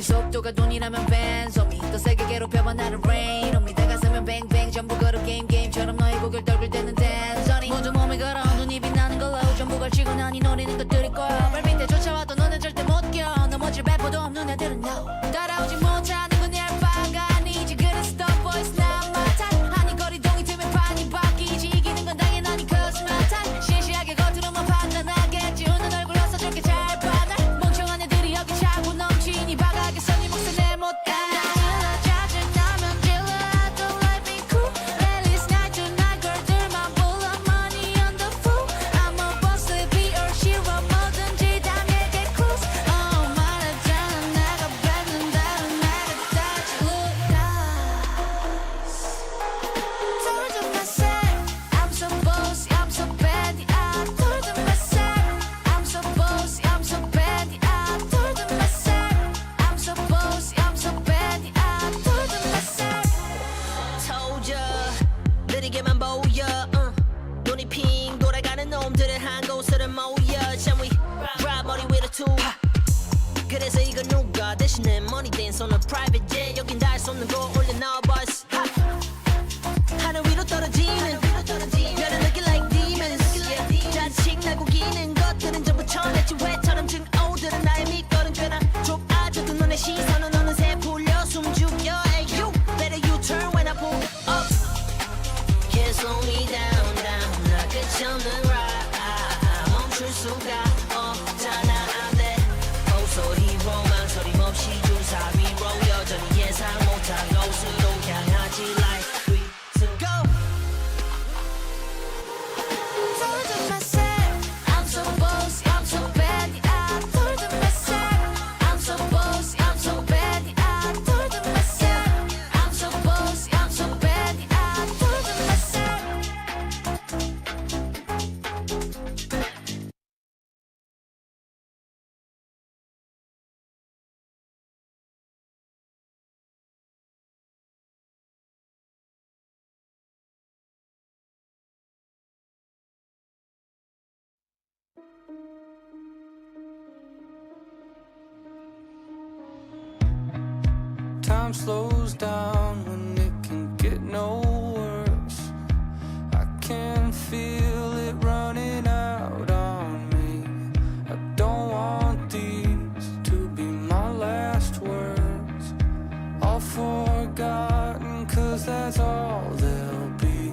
속도가 돈이라면 벤소미 더 세게 괴롭혀봐 나를 rain on me 다가서면 뱅뱅 전부 걸어 게임처럼 너의 고개를 떨굴 때는 댄서니 모두 몸을 걸어 눈이 빛나는 걸로 전부 걸치고 난이 노리는 것들일 거야 발밑에 쫓아와도 너는 절대 못 껴 넘어질 배포도 없는 애들은 no 따라오지 못하는 건 내 알바가 아니지 그래서 the boys not my type 아니 거리동이 틈에 판이 바뀌지 이기는 건 당연하니 cause my type 시시하게 겉으로만 판단하겠지 웃는 얼굴로서 저렇게 잘 봐날 멍청한 애들이 여기 차고 넘치니 바닥에서 네 몫을 내못 가 짜증나면 질러 I don't let me cool at least night to night girl들만 불러 money on the fool I'm a boss be or zero 뭐든지 다 내게 cruise 말했잖아 내가 뱉는다면 내가 다시 look nice told them myself I'm so bossy I'm so bad I told them myself I'm so bossy I'm so bad I told them myself I'm so bossy I'm so bad I told them myself told ya 느리게만 보여 눈이 핑 돌아가는 놈들은 한 곳으로 모여 Shall we ride body with a tool 그래서 이건 누가 대신에 money dance on a private jet 여긴 닿을 수 없는 거 올려놔 boss 하늘 위로 떨어지는 별을 느낄 like demons 자식 나고 기는 것들은 전부 천했지 왜처럼 증오들은 나의 밑거름 꽤나 좁아져도 너네 시선은 어느새 풀려 숨죽여 Hey you better you turn when I pull up Can't slow me down 나 끝이 없는 ride 멈출 수가 없잖아 I'm that oh so hero 망설임없이 주사 위로 여전히 예상 못한 곳으로 향하지 like 3, 2, go told them myself I'm so bossy I'm so bad I told them myself I'm so bossy I'm so bad I told them myself I'm so bossy I'm so bad I told them myself Time slows down when it can get no worse. I can feel it running out on me. I don't want these to be my last words. All forgotten, 'cause that's all they'll be.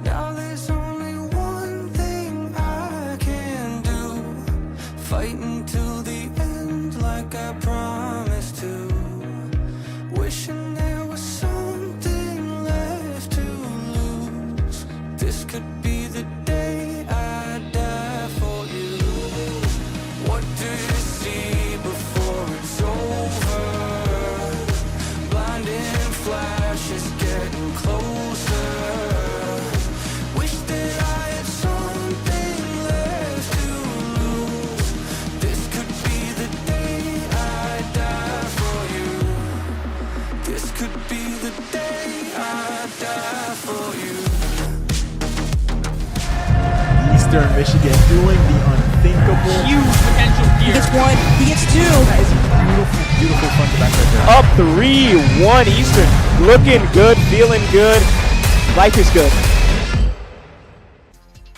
Now there's only one thing I can do. Fight until the end like I promised to. Wishing there was something left to lose. This could be the day I die for you. What do you see before it's over? Blinding flashes getting closer. Wish that I had something left to lose. This could be the day I die for you. This could be the day I die for you. Eastern Michigan doing the unthinkable. Huge potential here. He gets one, he gets two. That is beautiful, beautiful front to back right there. Up 3-1 Eastern. Looking good, feeling good. Life is good.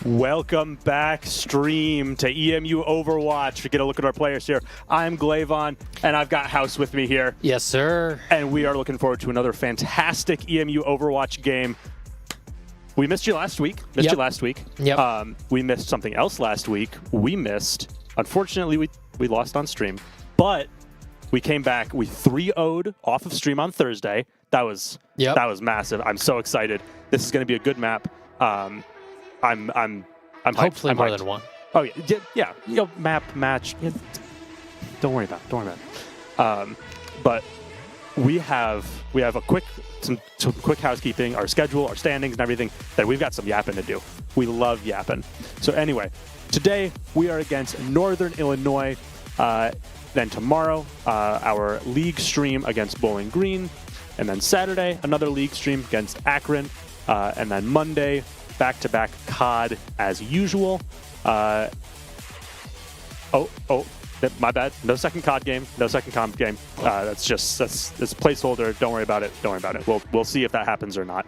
Welcome back, stream, to EMU Overwatch. To get a look at our players here. I'm Glavon, and I've got House with me here. Yes, sir. And we are looking forward to another fantastic EMU Overwatch game. We missed you last week. Yep. We missed something else last week. Unfortunately, we lost on stream. But we came back. We 3-0'd off of stream on Thursday. That was massive. I'm so excited. This is going to be a good map. I'm Hopefully hyped. more than one. Oh yeah. You know, map match. Yeah, don't worry about it. But we have some quick housekeeping, our schedule, our standings, and everything. That we've got some yapping to do. We love yapping. So anyway, today we are against Northern Illinois. Then tomorrow, our league stream against Bowling Green, and then Saturday another league stream against Akron, and then Monday, back-to-back COD as usual. My bad. No second COD game. No second comp game. That's a placeholder. Don't worry about it. Don't worry about it. We'll see if that happens or not.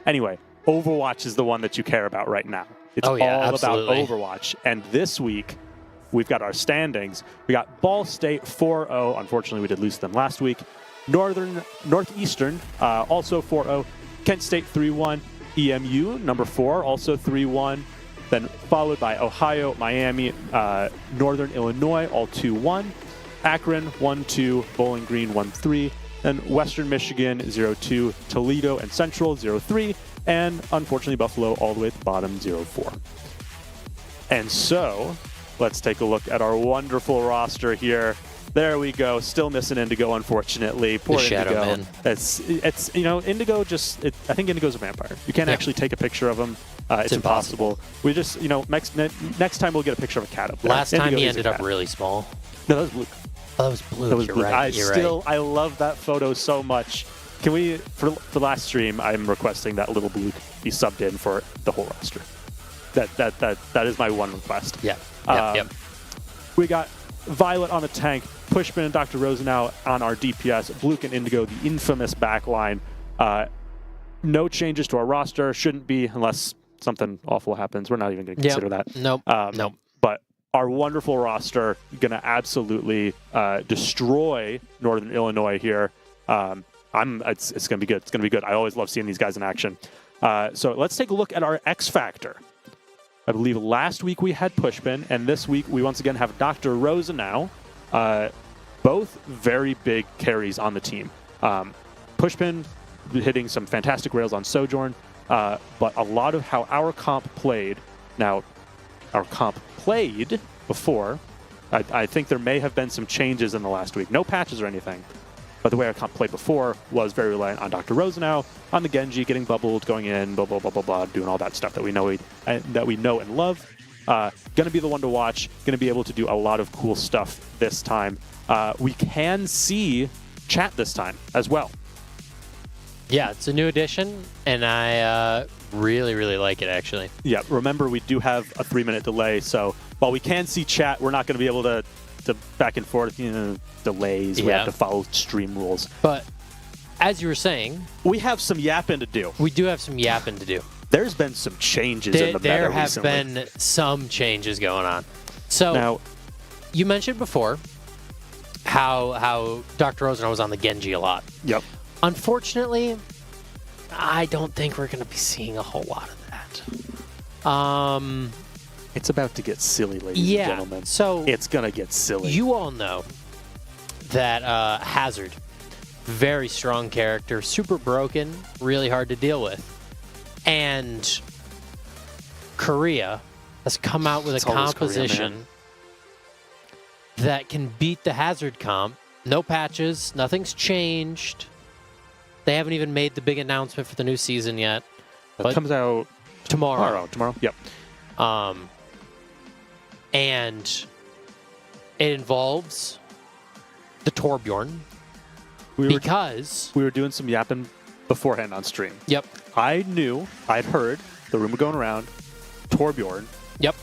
Anyway, Overwatch is the one that you care about right now. It's all absolutely. about Overwatch. And this week, we've got our standings. We got Ball State 4-0. Unfortunately, we did lose to them last week. Northeastern also 4-0. Kent State 3-1. EMU number 4 also 3-1. Then followed by Ohio, Miami, Northern Illinois, all 2-1. Akron, 1-2. Bowling Green, 1-3. Then Western Michigan, 0-2. Toledo and Central, 0-3. And unfortunately, Buffalo all the way at the bottom, 0-4. And so, let's take a look at our wonderful roster here. There we go. Still missing Indigo, unfortunately. Poor Shadow Indigo. Man. It's Indigo I think Indigo's a vampire. You can't actually take a picture of him. It's impossible. We just, next time we'll get a picture of a cat up there. Last time Indigo he is a ended up cat. really small. No, that was blue. Oh, that was blue. That was You're blue. right. You're right. I love that photo so much. Can we, for the last stream, I'm requesting that little blue be subbed in for the whole roster. That is my one request. Yeah. Yep. We got Violet on the tank, Pushman and Dr. Rosenau on our DPS, Bluke and Indigo, the infamous backline. No changes to our roster. Shouldn't be unless something awful happens. We're not even going to consider that. Nope. Nope. But our wonderful roster going to absolutely destroy Northern Illinois here. It's going to be good. It's going to be good. I always love seeing these guys in action. So let's take a look at our X Factor. I believe last week we had Pushpin, and this week we once again have Dr. Rosenau. Both very big carries on the team. Pushpin hitting some fantastic rails on Sojourn, but a lot of how our comp played. Now, our comp played before. I think there may have been some changes in the last week. No patches or anything. But the way our comp played before was very reliant on Dr. Rosenau, on the Genji, getting bubbled, going in, blah, blah, blah, blah, blah, doing all that stuff that we know and love. Going to be the one to watch. Going to be able to do a lot of cool stuff this time. We can see chat this time as well. Yeah, it's a new addition, and I really, really like it, actually. Yeah, remember, we do have a 3-minute delay, so while we can see chat, we're not going to be able to back and forth, delays. We have to follow stream rules. But as you were saying, we have some yapping to do. We do have some yapping to do. There's been some changes in the meta There have recently. been some changes going on. So now, you mentioned before how Dr. Rosenau was on the Genji a lot. Yep. Unfortunately, I don't think we're going to be seeing a whole lot of that. It's about to get silly, ladies and gentlemen. So it's going to get silly. You all know that Hazard, very strong character, super broken, really hard to deal with. And Korea has come out with a composition that can beat the Hazard comp. No patches, nothing's changed. They haven't even made the big announcement for the new season yet. It comes out tomorrow. Yep. And it involves the Torbjorn. We were doing some yapping beforehand on stream. Yep. I'd heard the rumor going around, Torbjorn. Yep.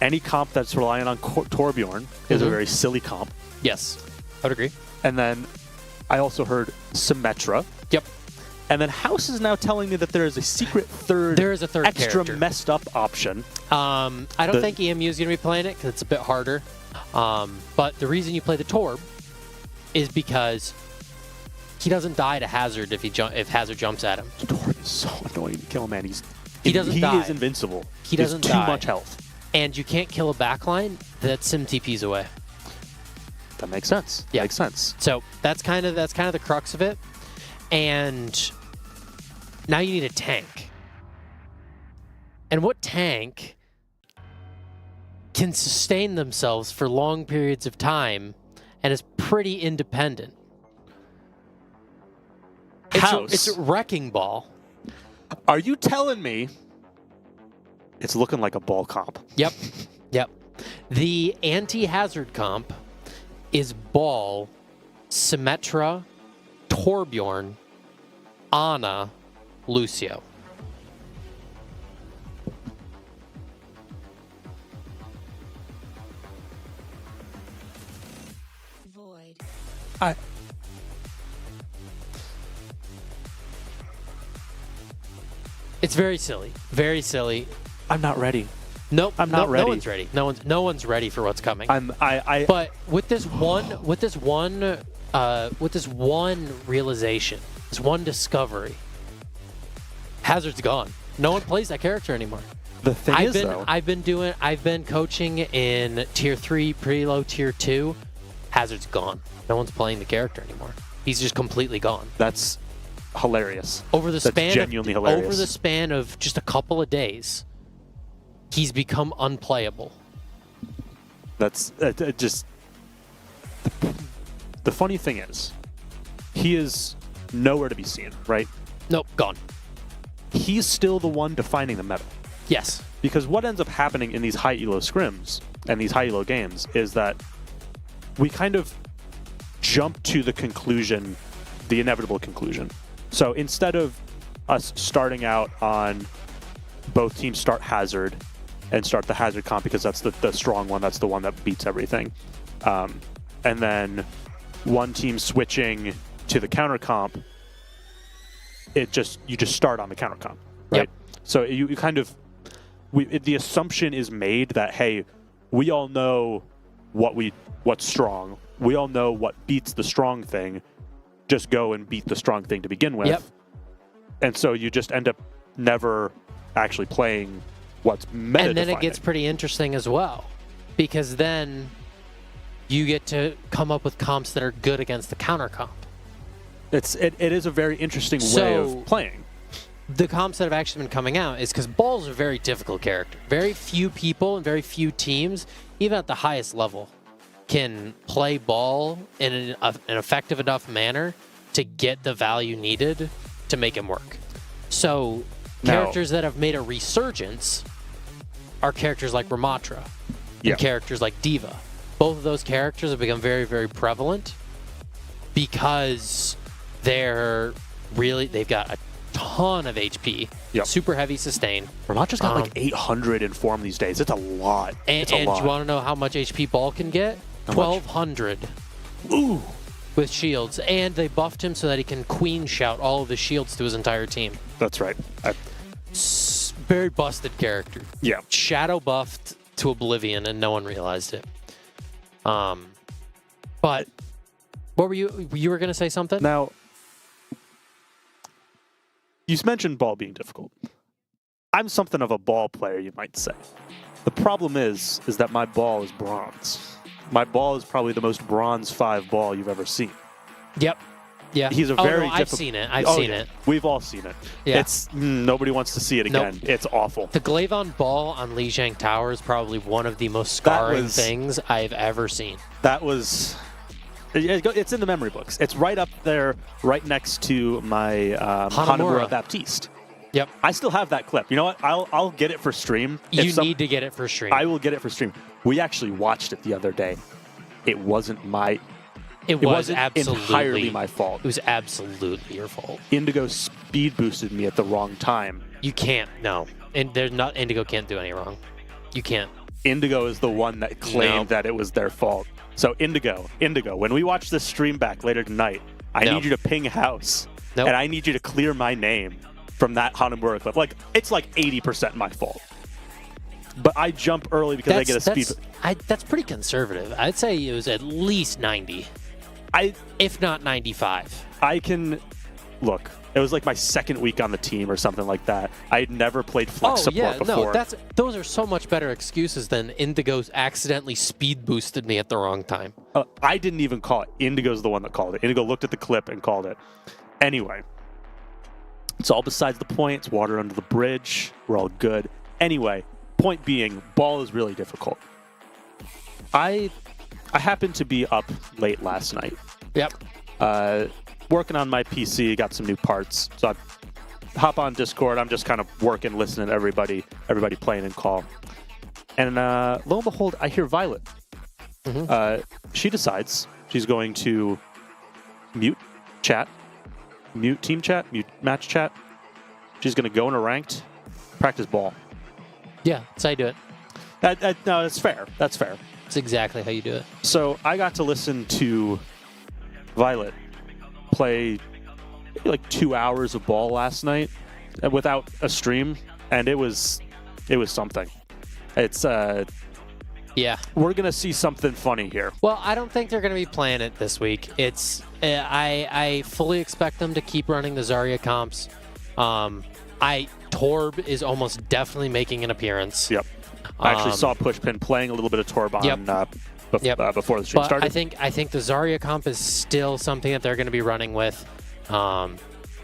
Any comp that's relying on Torbjorn is a very silly comp. Yes, I would agree. And then I also heard Symmetra. Yep. And then House is now telling me that there is a secret third, extra character. messed up option. I don't think EMU is going to be playing it because it's a bit harder. But the reason you play the Torb is because he doesn't die to Hazard if Hazard jumps at him. Torb is so annoying to kill, man. He doesn't die. He is invincible. He doesn't too die. much health. And you can't kill a backline that Sim TPs away. That makes sense. Yeah. Makes sense. So that's kind of the crux of it. And now you need a tank. And what tank can sustain themselves for long periods of time and is pretty independent? It's a wrecking ball. Are you telling me it's looking like a ball comp? Yep. Yep. The anti-hazard comp is Ball, Symmetra, Torbjorn, Ana, Lucio. It's very silly. Very silly. I'm not ready. Nope. I'm not ready. No one's ready. No one's ready for what's coming. But with this one realization, this one discovery, Hazard's gone. No one plays that character anymore. the thing I've been coaching in tier 3, pretty low tier 2. Hazard's gone. No one's playing the character anymore. He's just completely gone. that's hilarious. That's genuinely hilarious. Over the span of just a couple of days, he's become unplayable. That's just the funny thing is, he is nowhere to be seen, right? Nope, gone. He's still the one defining the meta. Yes. Because what ends up happening in these high elo scrims and these high elo games is that we kind of jump to the conclusion, the inevitable conclusion. So instead of us starting out on both teams start Hazard and start the Hazard comp because that's the strong one, that's the one that beats everything. And then one team switching to the counter comp, you just start on the counter comp, right? Yep. So you kind of, the assumption is made that, hey, we all know what's strong. We all know what beats the strong thing. Just go and beat the strong thing to begin with. Yep. And so you just end up never actually playing what's meta. And then it gets pretty interesting as well, because then you get to come up with comps that are good against the counter comp. It is a very interesting way of playing. The comps that have actually been coming out is because Ball's a very difficult character. Very few people and very few teams, even at the highest level, can play Ball in an effective enough manner to get the value needed to make him work. So characters that have made a resurgence are characters like Ramatra and characters like Diva. Both of those characters have become very, very prevalent because they've got a ton of HP, super heavy sustain. Ramatra's got like 800 in form these days. It's a lot. And you want to know how much HP Ball can get? 1,200. Ooh. With shields. And they buffed him so that he can queen shout all of the shields to his entire team. That's right. Very busted character. Yeah. Shadow buffed to oblivion and no one realized it. But what were you were going to say something? Now, you mentioned Ball being difficult. I'm something of a Ball player, you might say. The problem is that my Ball is bronze. My Ball is probably the most bronze 5 Ball you've ever seen. Yep. Yeah. He's a very I've seen it. I've seen it. We've all seen it. Yeah. It's nobody wants to see it again. Nope. It's awful. The Glavon Ball on Lijiang Tower is probably one of the most scarring things I've ever seen. That was... It's in the memory books. It's right up there, right next to my Hanamura Baptiste. Yep. I still have that clip. You know what? I'll get it for stream. You need to get it for stream. I will get it for stream. We actually watched it the other day. It wasn't my... It wasn't entirely my fault. It was absolutely your fault. Indigo speed boosted me at the wrong time. You can't. No. And Indigo can't do any wrong. You can't. Indigo is the one that claimed that it was their fault. So Indigo, when we watch this stream back later tonight, I need you to ping house. And I need you to clear my name from that Hanamura clip. Like, it's like 80% my fault. But I jump early because I get a speed. That's pretty conservative. I'd say it was at least 90. If not 95. I can... Look, it was like my second week on the team or something like that. I had never played flex support before. No, those are so much better excuses than Indigo's accidentally speed boosted me at the wrong time. I didn't even call it. Indigo's the one that called it. Indigo looked at the clip and called it. Anyway, it's all besides the point. It's water under the bridge. We're all good. Anyway, point being, Ball is really difficult. I happened to be up late last night. Yep. Working on my PC, got some new parts. So I hop on Discord. I'm just kind of working, listening to everybody playing and call. And lo and behold, I hear Violet. Mm-hmm. She decides she's going to mute chat, mute team chat, mute match chat. She's going to go in a ranked, practice Ball. Yeah, that's how you do it. No, that's fair. That's fair. That's exactly how you do it. So I got to listen to Violet play maybe like 2 hours of ball last night without a stream, and it was something. It's Yeah. we're gonna see something funny here. Well, I don't think they're going to be playing it this week. It's I fully expect them to keep running the Zarya comps. Torb is almost definitely making an appearance. Yep. I actually saw Pushpin playing a little bit of Torb on before the stream but started. I think the Zarya comp is still something that they're going to be running with.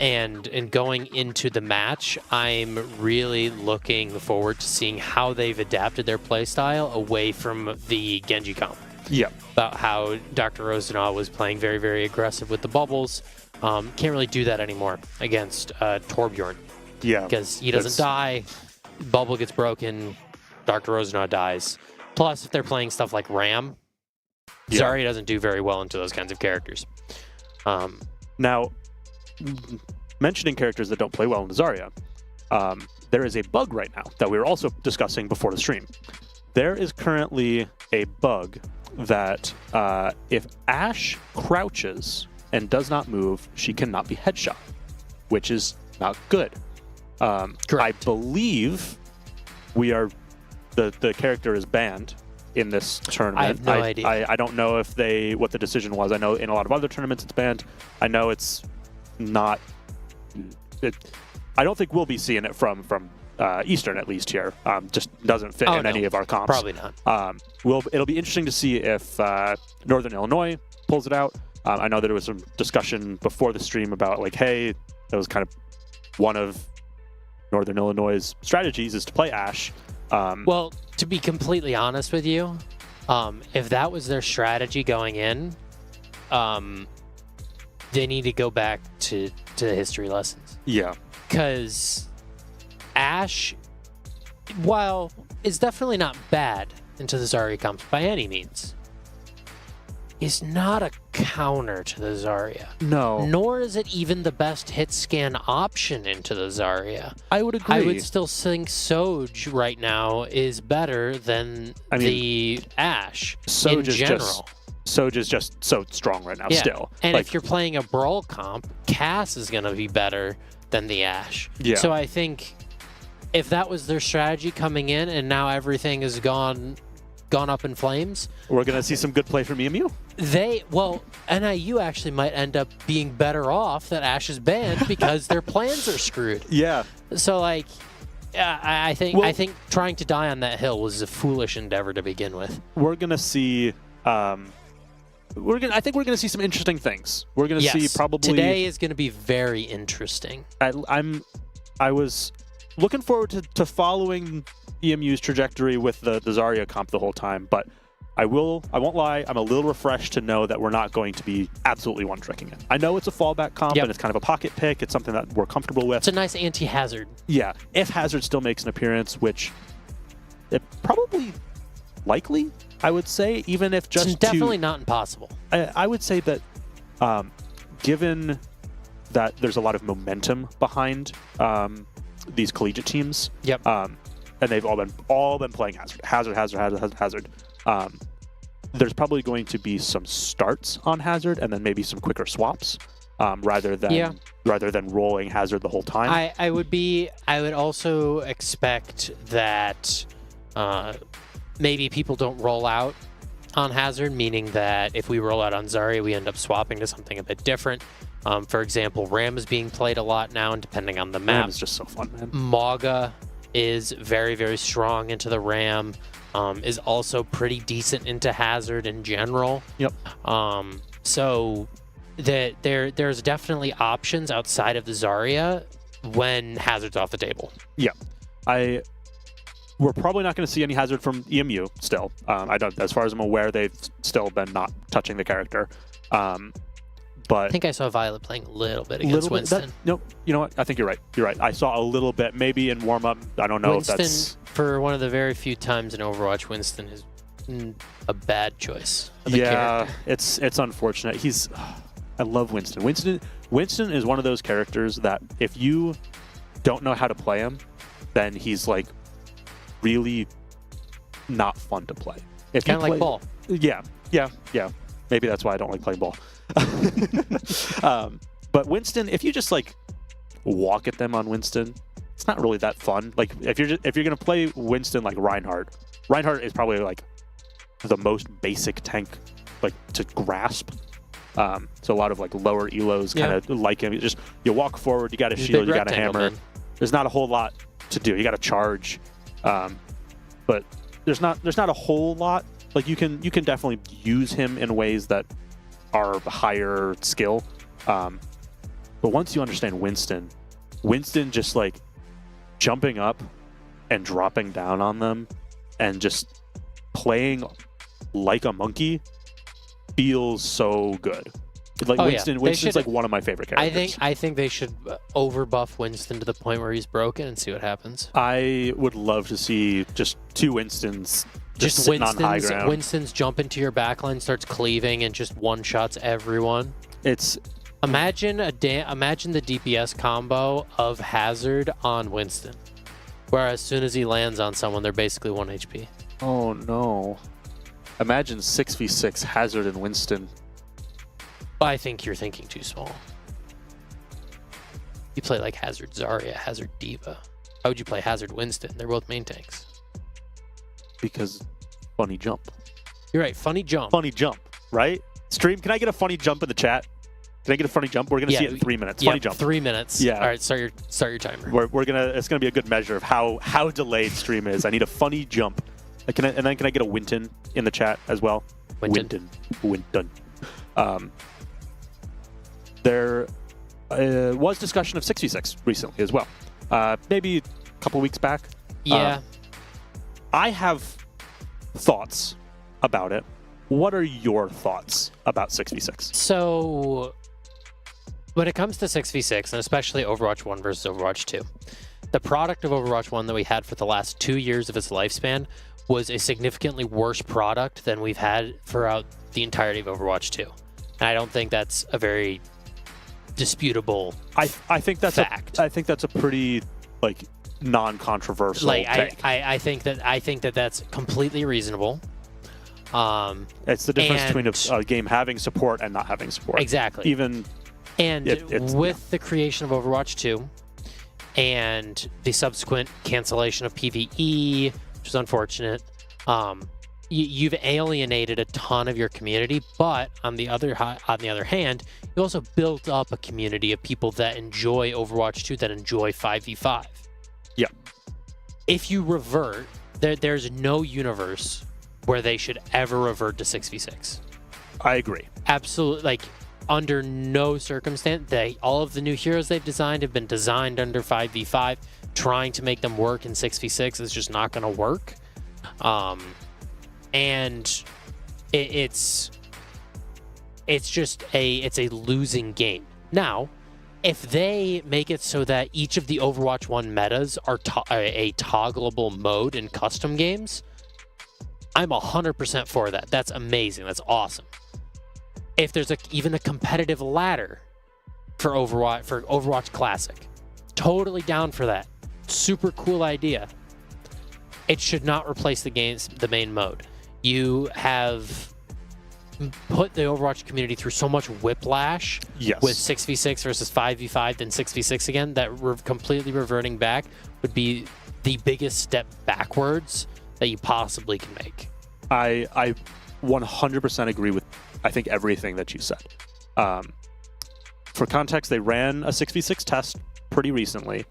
And going into the match, I'm really looking forward to seeing how they've adapted their playstyle away from the Genji comp. Yeah. About how Dr. Rosenau was playing very, very aggressive with the bubbles. Can't really do that anymore against Torbjorn. Yeah. Because he doesn't die, bubble gets broken, Dr. Rosenau dies. Plus, if they're playing stuff like Ram, Zarya doesn't do very well into those kinds of characters. Now, mentioning characters that don't play well in Zarya, there is a bug right now that we were also discussing before the stream. There is currently a bug that if Ashe crouches and does not move, she cannot be headshot, which is not good. I believe we are the character is banned in this tournament. I have no idea. I don't know if what the decision was. I know in a lot of other tournaments it's banned. I know it's not. I don't think we'll be seeing it from Eastern, at least here. Just doesn't fit in any of our comps. Probably not. It'll be interesting to see if Northern Illinois pulls it out. I know there was some discussion before the stream about like, hey, that was kind of one of Northern Illinois' strategies is to play Ashe. Well, to be completely honest with you, if that was their strategy going in, they need to go back to history lessons. Yeah. Because Ashe, while is definitely not bad into the Zarya comps by any means, is not a counter to the Zarya. No. Nor is it even the best hit scan option into the Zarya. I would agree. I would still think Soj right now is better than the Ashe in general. Soj is just so strong right now still. And if you're playing a Brawl comp, Cass is going to be better than the Ashe. Yeah. So I think if that was their strategy coming in and now everything has gone up in flames, we're going to see some good play from EMU. NIU actually might end up being better off that Ashe is banned because their plans are screwed. Yeah. So I think trying to die on that hill was a foolish endeavor to begin with. We're going to see I think we're going to see some interesting things. We're going to see probably today is going to be very interesting. I was looking forward to following EMU's trajectory with the Zarya comp the whole time, but I won't lie, I'm a little refreshed to know that we're not going to be absolutely one-tricking it. I know it's a fallback comp and it's kind of a pocket pick. It's something that we're comfortable with. It's a nice anti-hazard. Yeah, if Hazard still makes an appearance, which it probably likely, I would say, even if just it's definitely not impossible. I would say that given that there's a lot of momentum behind these collegiate teams, and they've all been playing Hazard. There's probably going to be some starts on Hazard and then maybe some quicker swaps rather than rolling Hazard the whole time. I would also expect that maybe people don't roll out on Hazard, meaning that if we roll out on Zarya, we end up swapping to something a bit different. For example, Ram is being played a lot now, and depending on the map. Ram is just so fun, man. Mauga is very, very strong into the Ram, is also pretty decent into Hazard in general. Yep. So there's definitely options outside of the Zarya when Hazard's off the table. Yeah. We're probably not going to see any Hazard from EMU still. As far as I'm aware, they've still been not touching the character. But I think I saw Violet playing a little bit against Winston. No, you know what? I think you're right. You're right. I saw a little bit, maybe in warm-up. I don't know Winston, if that's... for one of the very few times in Overwatch, Winston is a bad choice of a character. it's unfortunate. I love Winston. Winston is one of those characters that if you don't know how to play him, then he's like really not fun to play. Kind of like ball. Yeah. Maybe that's why I don't like playing ball. But Winston, if you just like walk at them on Winston, it's not really that fun. Like if you're gonna play Winston like Reinhardt is probably like the most basic tank like to grasp. So a lot of like lower elos kind of like him. You walk forward, you got a shield, you got a hammer. Man. There's not a whole lot to do. You got to charge, but there's not a whole lot. Like you can definitely use him in ways that are higher skill. But once you understand Winston just like jumping up and dropping down on them and just playing like a monkey feels so good. Like Winston's like one of my favorite characters. I think they should overbuff Winston to the point where he's broken and see what happens. I would love to see just two Winstons just sitting on high ground. Winston's jump into your backline, starts cleaving, and just one-shots everyone. Imagine the DPS combo of Hazard on Winston, where as soon as he lands on someone, they're basically 1 HP. Oh no. Imagine 6v6 Hazard and Winston. I think you're thinking too small. You play like Hazard Zarya, Hazard Diva. How would you play Hazard Winston? They're both main tanks. Because funny jump. You're right, funny jump. Funny jump, right? Stream, can I get a funny jump in the chat? Can I get a funny jump? We're gonna see it in 3 minutes. Funny jump. 3 minutes. Yeah. All right, start your timer. It's gonna be a good measure of how delayed stream is. I need a funny jump. Can I get a Winton in the chat as well? Winton. There was discussion of 6v6 recently as well. Maybe a couple weeks back. Yeah. I have thoughts about it. What are your thoughts about 6v6? So, when it comes to 6v6, and especially Overwatch 1 versus Overwatch 2, the product of Overwatch 1 that we had for the last 2 years of its lifespan was a significantly worse product than we've had throughout the entirety of Overwatch 2. And I don't think that's a very disputable I think that's fact. I think that's a pretty like non-controversial take. I think that that's completely reasonable. It's the difference between a game having support and not having support. Exactly. With the creation of Overwatch 2 and the subsequent cancellation of PvE, which is unfortunate, you've alienated a ton of your community. But on the other hand, you also built up a community of people that enjoy Overwatch 2, that enjoy 5v5. Yeah. If you revert, there's no universe where they should ever revert to 6v6. I agree. Absolutely. Like, under no circumstance, all of the new heroes they've designed have been designed under 5v5. Trying to make them work in 6v6 is just not going to work. And it's just a losing game. Now, if they make it so that each of the Overwatch 1 metas are a toggleable mode in custom games, I'm 100% for that. That's amazing. That's awesome. If there's even a competitive ladder for Overwatch Classic, totally down for that. Super cool idea. It should not replace the main mode. You have put the Overwatch community through so much whiplash with 6v6 versus 5v5 then 6v6 again, that completely reverting back would be the biggest step backwards that you possibly can make. I 100% agree with, I think, everything that you said. For context, they ran a 6v6 test pretty recently.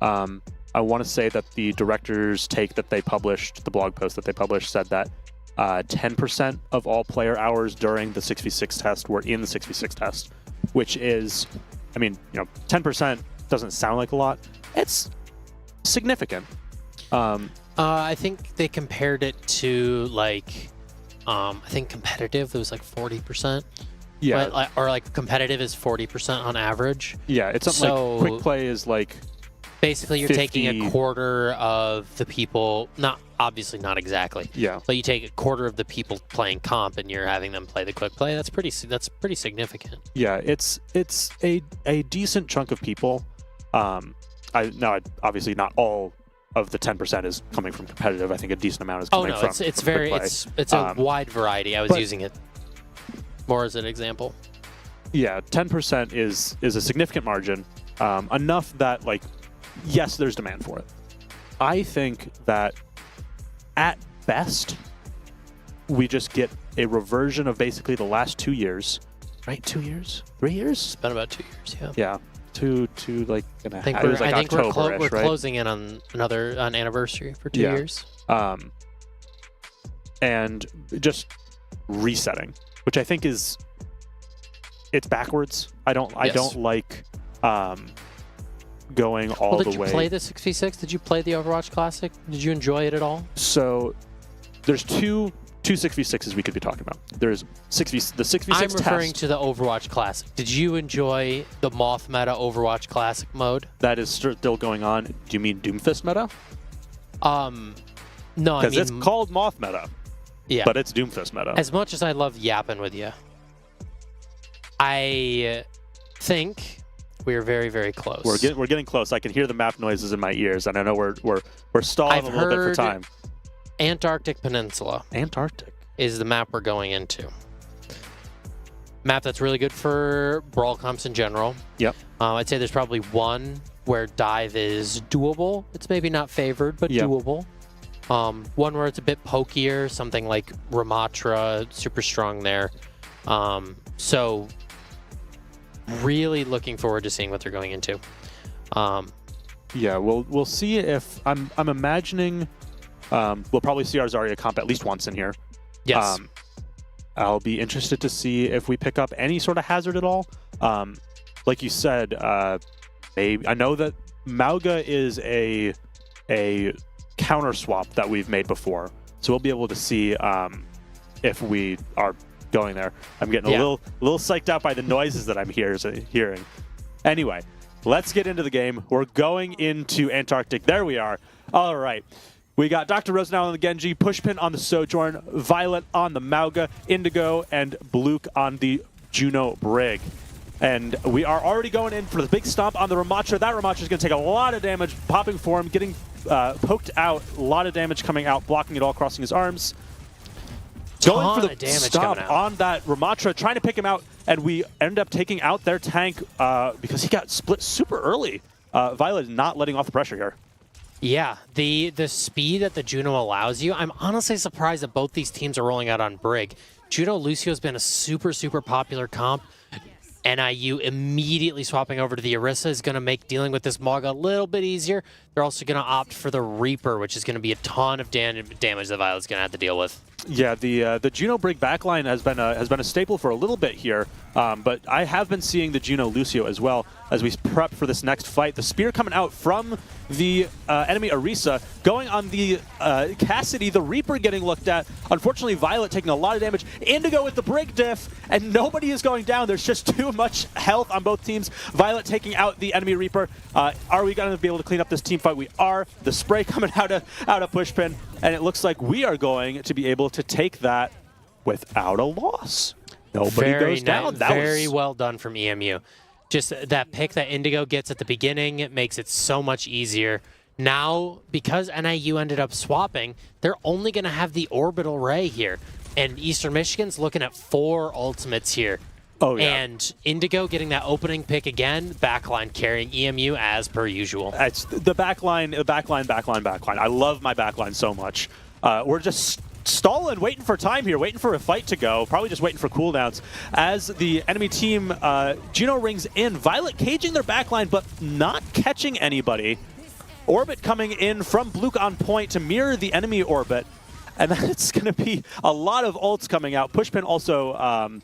I want to say that the director's take that they published, the blog post that they published, said that 10% of all player hours during the 6v6 test were in the 6v6 test, which is, 10% doesn't sound like a lot. It's significant. I think they compared it to I think competitive, it was like 40%. Yeah. Or competitive is 40% on average. Yeah, it's something like quick play is like basically you're 50... taking a quarter of the people, obviously not exactly. Yeah. But you take a quarter of the people playing comp and you're having them play the quick play. That's pretty significant. Yeah, it's a decent chunk of people. Obviously not all of the 10% is coming from competitive. I think a decent amount is coming from it's a wide variety. I was using it more as an example. Yeah, 10% is a significant margin. Enough that, like, yes, there's demand for it. I think that at best, we just get a reversion of basically the last 2 years. Right? 2 years? 3 years? It's been about 2 years, yeah. Yeah. Two like and a half. I think It was like we're October-ish, right? closing in on an anniversary for 2 Yeah. years. And just resetting, which I think is it's backwards. I don't like going all the way. Did you play the 6v6? Did you play the Overwatch Classic? Did you enjoy it at all? So there's two 6v6s we could be talking about. There's the 6v6 I'm test. referring to the Overwatch Classic. Did you enjoy the Moth meta Overwatch Classic mode? That is still going on. Do you mean Doomfist meta? No, I Because mean it's called Moth meta. Yeah. But it's Doomfist meta. As much as I love yapping with you, I think we are very, very close. We're getting close. I can hear the map noises in my ears, and I know we're stalling I've a little bit for heard time. Antarctic Peninsula Antarctic is the map we're going into. Map that's really good for brawl comps in general. Yep. I'd say there's probably one where dive is doable. It's maybe not favored, but Yep. doable. One where it's a bit pokier, something like Ramatra, super strong there. So really looking forward to seeing what they're going into. Yeah, we'll see if I'm imagining we'll probably see our Zarya comp at least once in here. Yes. I'll be interested to see if we pick up any sort of hazard at all. Like you said, maybe I know that Mauga is a counter swap that we've made before, so we'll be able to see if we are going there. I'm getting a little psyched out by the noises that I'm hearing. Anyway, let's get into the game. We're going into Antarctic. There we are. All right. We got Dr. Rosenau on the Genji, Pushpin on the Sojourn, Violet on the Mauga, Indigo, and Bluke on the Juno Brig. And we are already going in for the big stomp on the Ramatra. That Ramatra is going to take a lot of damage, popping for him, getting poked out, a lot of damage coming out, blocking it all, crossing his arms. Going for the stomp on that Ramatra, trying to pick him out, and we end up taking out their tank because he got split super early. Violet is not letting off the pressure here. Yeah, the speed that the Juno allows you, I'm honestly surprised that both these teams are rolling out on Brig. Juno Lucio has been a super, super popular comp. NIU immediately swapping over to the Orisa is going to make dealing with this Mauga a little bit easier. They're also going to opt for the Reaper, which is going to be a ton of damage that Violet's going to have to deal with. Yeah, the Juno Brig backline has been a staple for a little bit here, but I have been seeing the Juno Lucio as well as we prep for this next fight. The spear coming out from the enemy Orisa, going on the Cassidy, the Reaper getting looked at. Unfortunately, Violet taking a lot of damage. Indigo with the Brig diff, and nobody is going down. There's just too much health on both teams. Violet taking out the enemy Reaper. Are we going to be able to clean up this team fight? We are. The spray coming out of Pushpin, and it looks like we are going to be able to take that without a loss. Nobody goes down. Very well done from EMU. Just that pick that Indigo gets at the beginning, it makes it so much easier. Now, because NIU ended up swapping, they're only going to have the Orbital Ray here. And Eastern Michigan's looking at 4 ultimates here. Oh, yeah. And Indigo getting that opening pick again, backline carrying EMU as per usual. It's the backline. I love my backline so much. We're just stalling, waiting for time here, waiting for a fight to go, probably just waiting for cooldowns. As the enemy team, Juno rings in, Violet caging their backline, but not catching anybody. Orbit coming in from Bluke on point to mirror the enemy Orbit. And that's going to be a lot of ults coming out. Pushpin also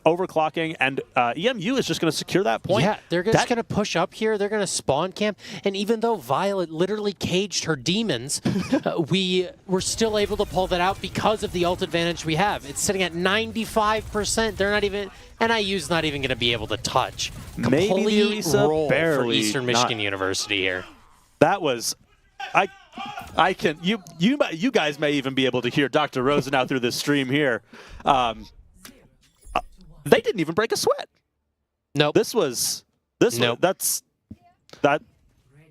overclocking, and EMU is just going to secure that point. Yeah, they're just going to push up here. They're going to spawn camp. And even though Violet literally caged her demons, we were still able to pull that out because of the ult advantage we have. It's sitting at 95%. They're not even... NIU's not even going to be able to touch. Maybe Complete the roll barely for Eastern Michigan University here. That was... I can... You guys may even be able to hear Dr. Rosenau through this stream here. They didn't even break a sweat. Nope.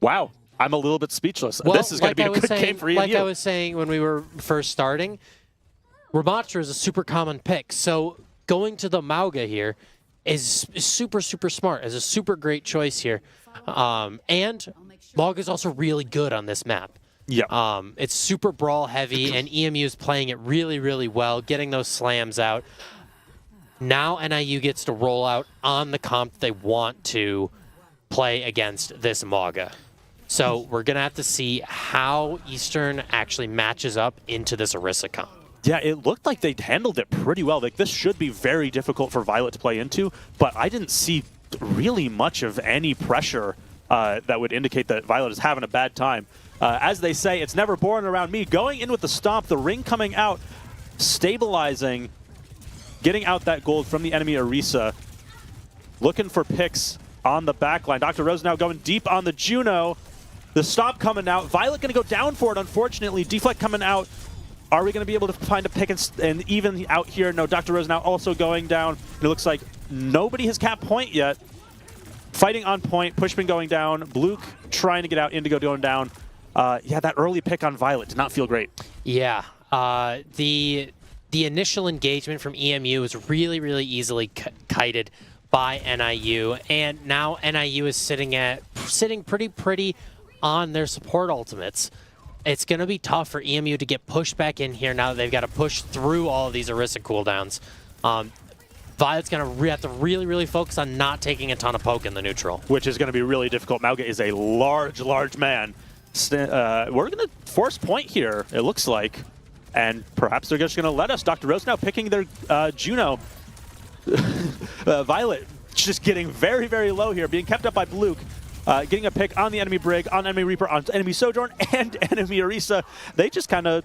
Wow. I'm a little bit speechless. Well, this is going to be a good game for EMU. Like I was saying when we were first starting, Ramatra is a super common pick. So going to the Mauga here, is super, super smart, is a super great choice here. And Mog is also really good on this map. Yeah. It's super brawl heavy, and EMU is playing it really, really well, getting those slams out. Now NIU gets to roll out on the comp they want to play against this Maga. So we're going to have to see how Eastern actually matches up into this Orisa comp. Yeah, it looked like they handled it pretty well. Like, this should be very difficult for Violet to play into, but I didn't see really much of any pressure that would indicate that Violet is having a bad time. As they say, it's never born around me. Going in with the stomp, the ring coming out, stabilizing, getting out that gold from the enemy Orisa, looking for picks on the backline. Dr. Rose now going deep on the Juno. The stomp coming out. Violet going to go down for it, unfortunately. Deflect coming out. Are we going to be able to find a pick and even out here? No, Dr. Rose now also going down. It looks like nobody has capped point yet. Fighting on point, Pushpin going down. Bluke trying to get out, Indigo going down. Yeah, that early pick on Violet did not feel great. Yeah, the initial engagement from EMU was really, really easily kited by NIU, and now NIU is sitting pretty on their support ultimates. It's going to be tough for EMU to get pushed back in here now that they've got to push through all of these Orisa cooldowns. Violet's going to have to really, really focus on not taking a ton of poke in the neutral. Which is going to be really difficult. Mauga is a large man. We're going to force point here, it looks like. And perhaps they're just going to let us. Dr. Rose now picking their Juno. Violet just getting very, very low here, being kept up by Bluke. Getting a pick on the enemy Brig, on enemy Reaper, on enemy Sojourn, and enemy Orisa. They just kind of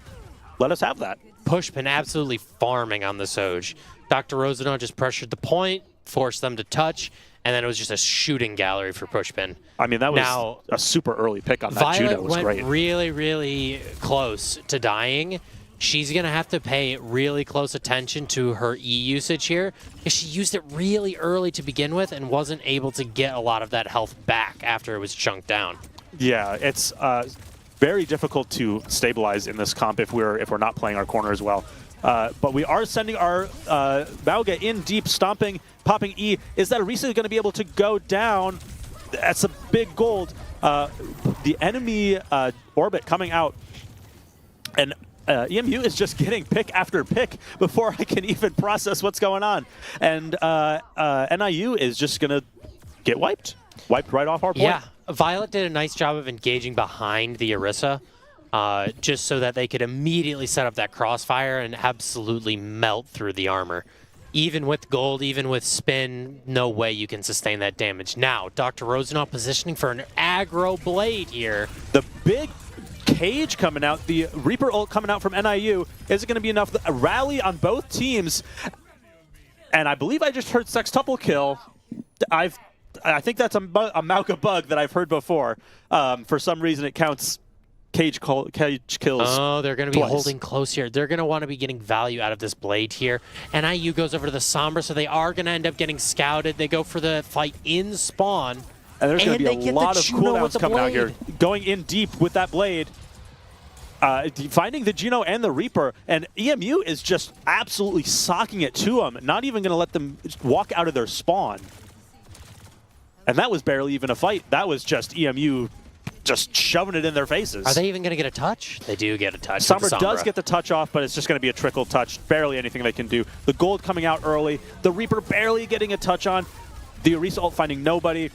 let us have that. Pushpin absolutely farming on the Soj. Dr. Rosenau just pressured the point, forced them to touch, and then it was just a shooting gallery for Pushpin. I mean, that was a super early pick on that. Violet Juno was great. went really, really close to dying. She's going to have to pay really close attention to her E usage here, because she used it really early to begin with and wasn't able to get a lot of that health back after it was chunked down. Yeah, it's very difficult to stabilize in this comp if we're not playing our corner as well. But we are sending our Mauga in deep, stomping, popping E. Is that Orisa going to be able to go down? That's a big gold. The enemy orbit coming out, and EMU is just getting pick after pick before I can even process what's going on. And NIU is just going to get wiped right off our point. Yeah, Violet did a nice job of engaging behind the Orisa, just so that they could immediately set up that crossfire and absolutely melt through the armor. Even with gold, even with spin, no way you can sustain that damage. Now, Dr. Rosenau positioning for an aggro blade here. The big Cage coming out, the Reaper ult coming out from NIU. Is it going to be enough? A rally on both teams. And I believe I just heard sextuple kill. I think that's a Mauga bug that I've heard before. For some reason, it counts Cage kills. Oh, they're going to be twice. holding close here. They're going to want to be getting value out of this blade here. NIU goes over to the Sombra, so they are going to end up getting scouted. They go for the fight in spawn. And there's going to be a lot of cooldowns coming out here. Going in deep with that blade. Finding the Juno and the Reaper. And EMU is just absolutely socking it to them. Not even going to let them walk out of their spawn. And that was barely even a fight. That was just EMU just shoving it in their faces. Are they even going to get a touch? They do get a touch. Sombra does get the touch off, but it's just going to be a trickle touch. Barely anything they can do. The gold coming out early. The Reaper barely getting a touch on. The Orisa ult finding nobody.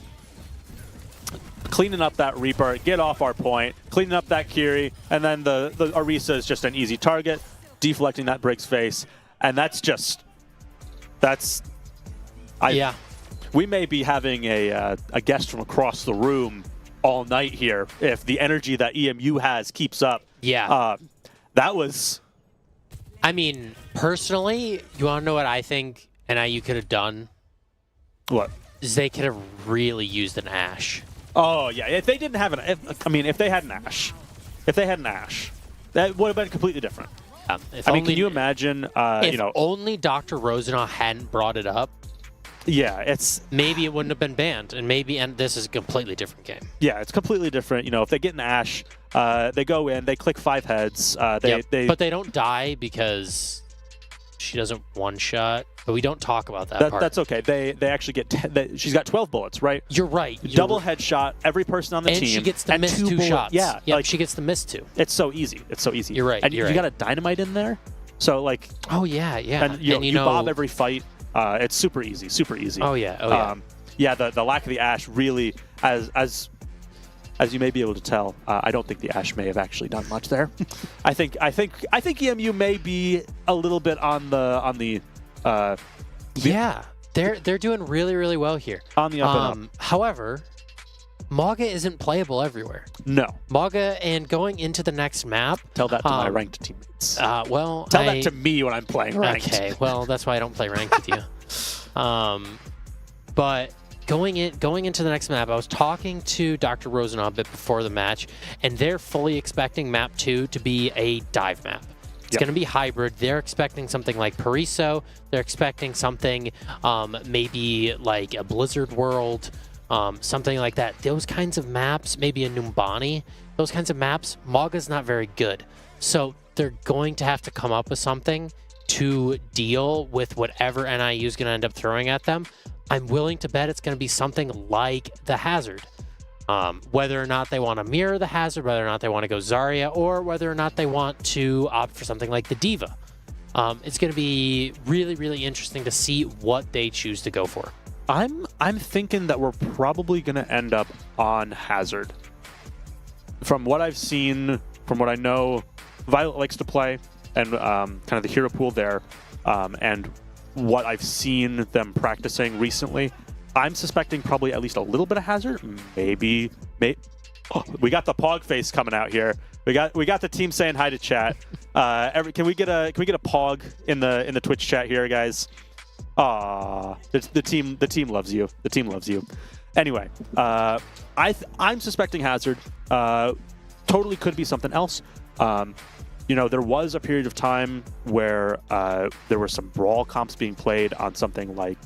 Cleaning up that Reaper, get off our point, cleaning up that Kiri, and then the Orisa is just an easy target, deflecting that Brig's face, and yeah. We may be having a guest from across the room all night here if the energy that EMU has keeps up. Yeah. That was... I mean, personally, you want to know what I think NIU could have done? What? Is they could have really used an Ashe. Oh, yeah. If they didn't have if they had an Ashe, that would have been completely different. Can you imagine, if only Dr. Rosenau hadn't brought it up, yeah, maybe it wouldn't have been banned, and this is a completely different game. Yeah, it's completely different. If they get an Ashe, they go in, they click 5 heads. But they don't die because she doesn't one-shot, but we don't talk about that part. That's okay. They actually get she's got 12 bullets, right? You're right. Double headshot every person on the and team. she gets to miss 2 shots. Yeah, Yep, she gets to miss 2. It's so easy. It's so easy. You're right. And you're you right. got a dynamite in there, so like. Oh yeah, yeah. And you know, bob every fight. It's super easy. Super easy. Oh yeah. Oh yeah. Yeah. The lack of the Ashe really, as you may be able to tell, I don't think the Ashe may have actually done much there. I think EMU may be a little bit on the. Yeah, they're doing really, really well here. On the up and up. However, Maga isn't playable everywhere. No. Maga, and going into the next map. Tell that to my ranked teammates. Well, tell that to me when I'm playing ranked. Okay, well, that's why I don't play ranked with you. But going into the next map, I was talking to Dr. Rosenau a bit before the match, and they're fully expecting map 2 to be a dive map. It's going to be hybrid. They're expecting something like Pariso. They're expecting something maybe like a Blizzard World, something like that. Those kinds of maps, maybe a Numbani, those kinds of maps, Maga's not very good. So they're going to have to come up with something to deal with whatever NIU is going to end up throwing at them. I'm willing to bet it's going to be something like the Hazard. Whether or not they want to mirror the Hazard, whether or not they want to go Zarya, or whether or not they want to opt for something like the Diva. It's going to be really, really interesting to see what they choose to go for. I'm thinking that we're probably going to end up on Hazard. From what I've seen, from what I know, Violet likes to play, and kind of the hero pool there, and what I've seen them practicing recently, I'm suspecting probably at least a little bit of Hazard. Maybe. Oh, we got the Pog face coming out here. We got the team saying hi to chat. Can we get a Pog in the Twitch chat here, guys? Aw, the team loves you. The team loves you. Anyway, I'm suspecting Hazard. Totally could be something else. There was a period of time where there were some brawl comps being played on something like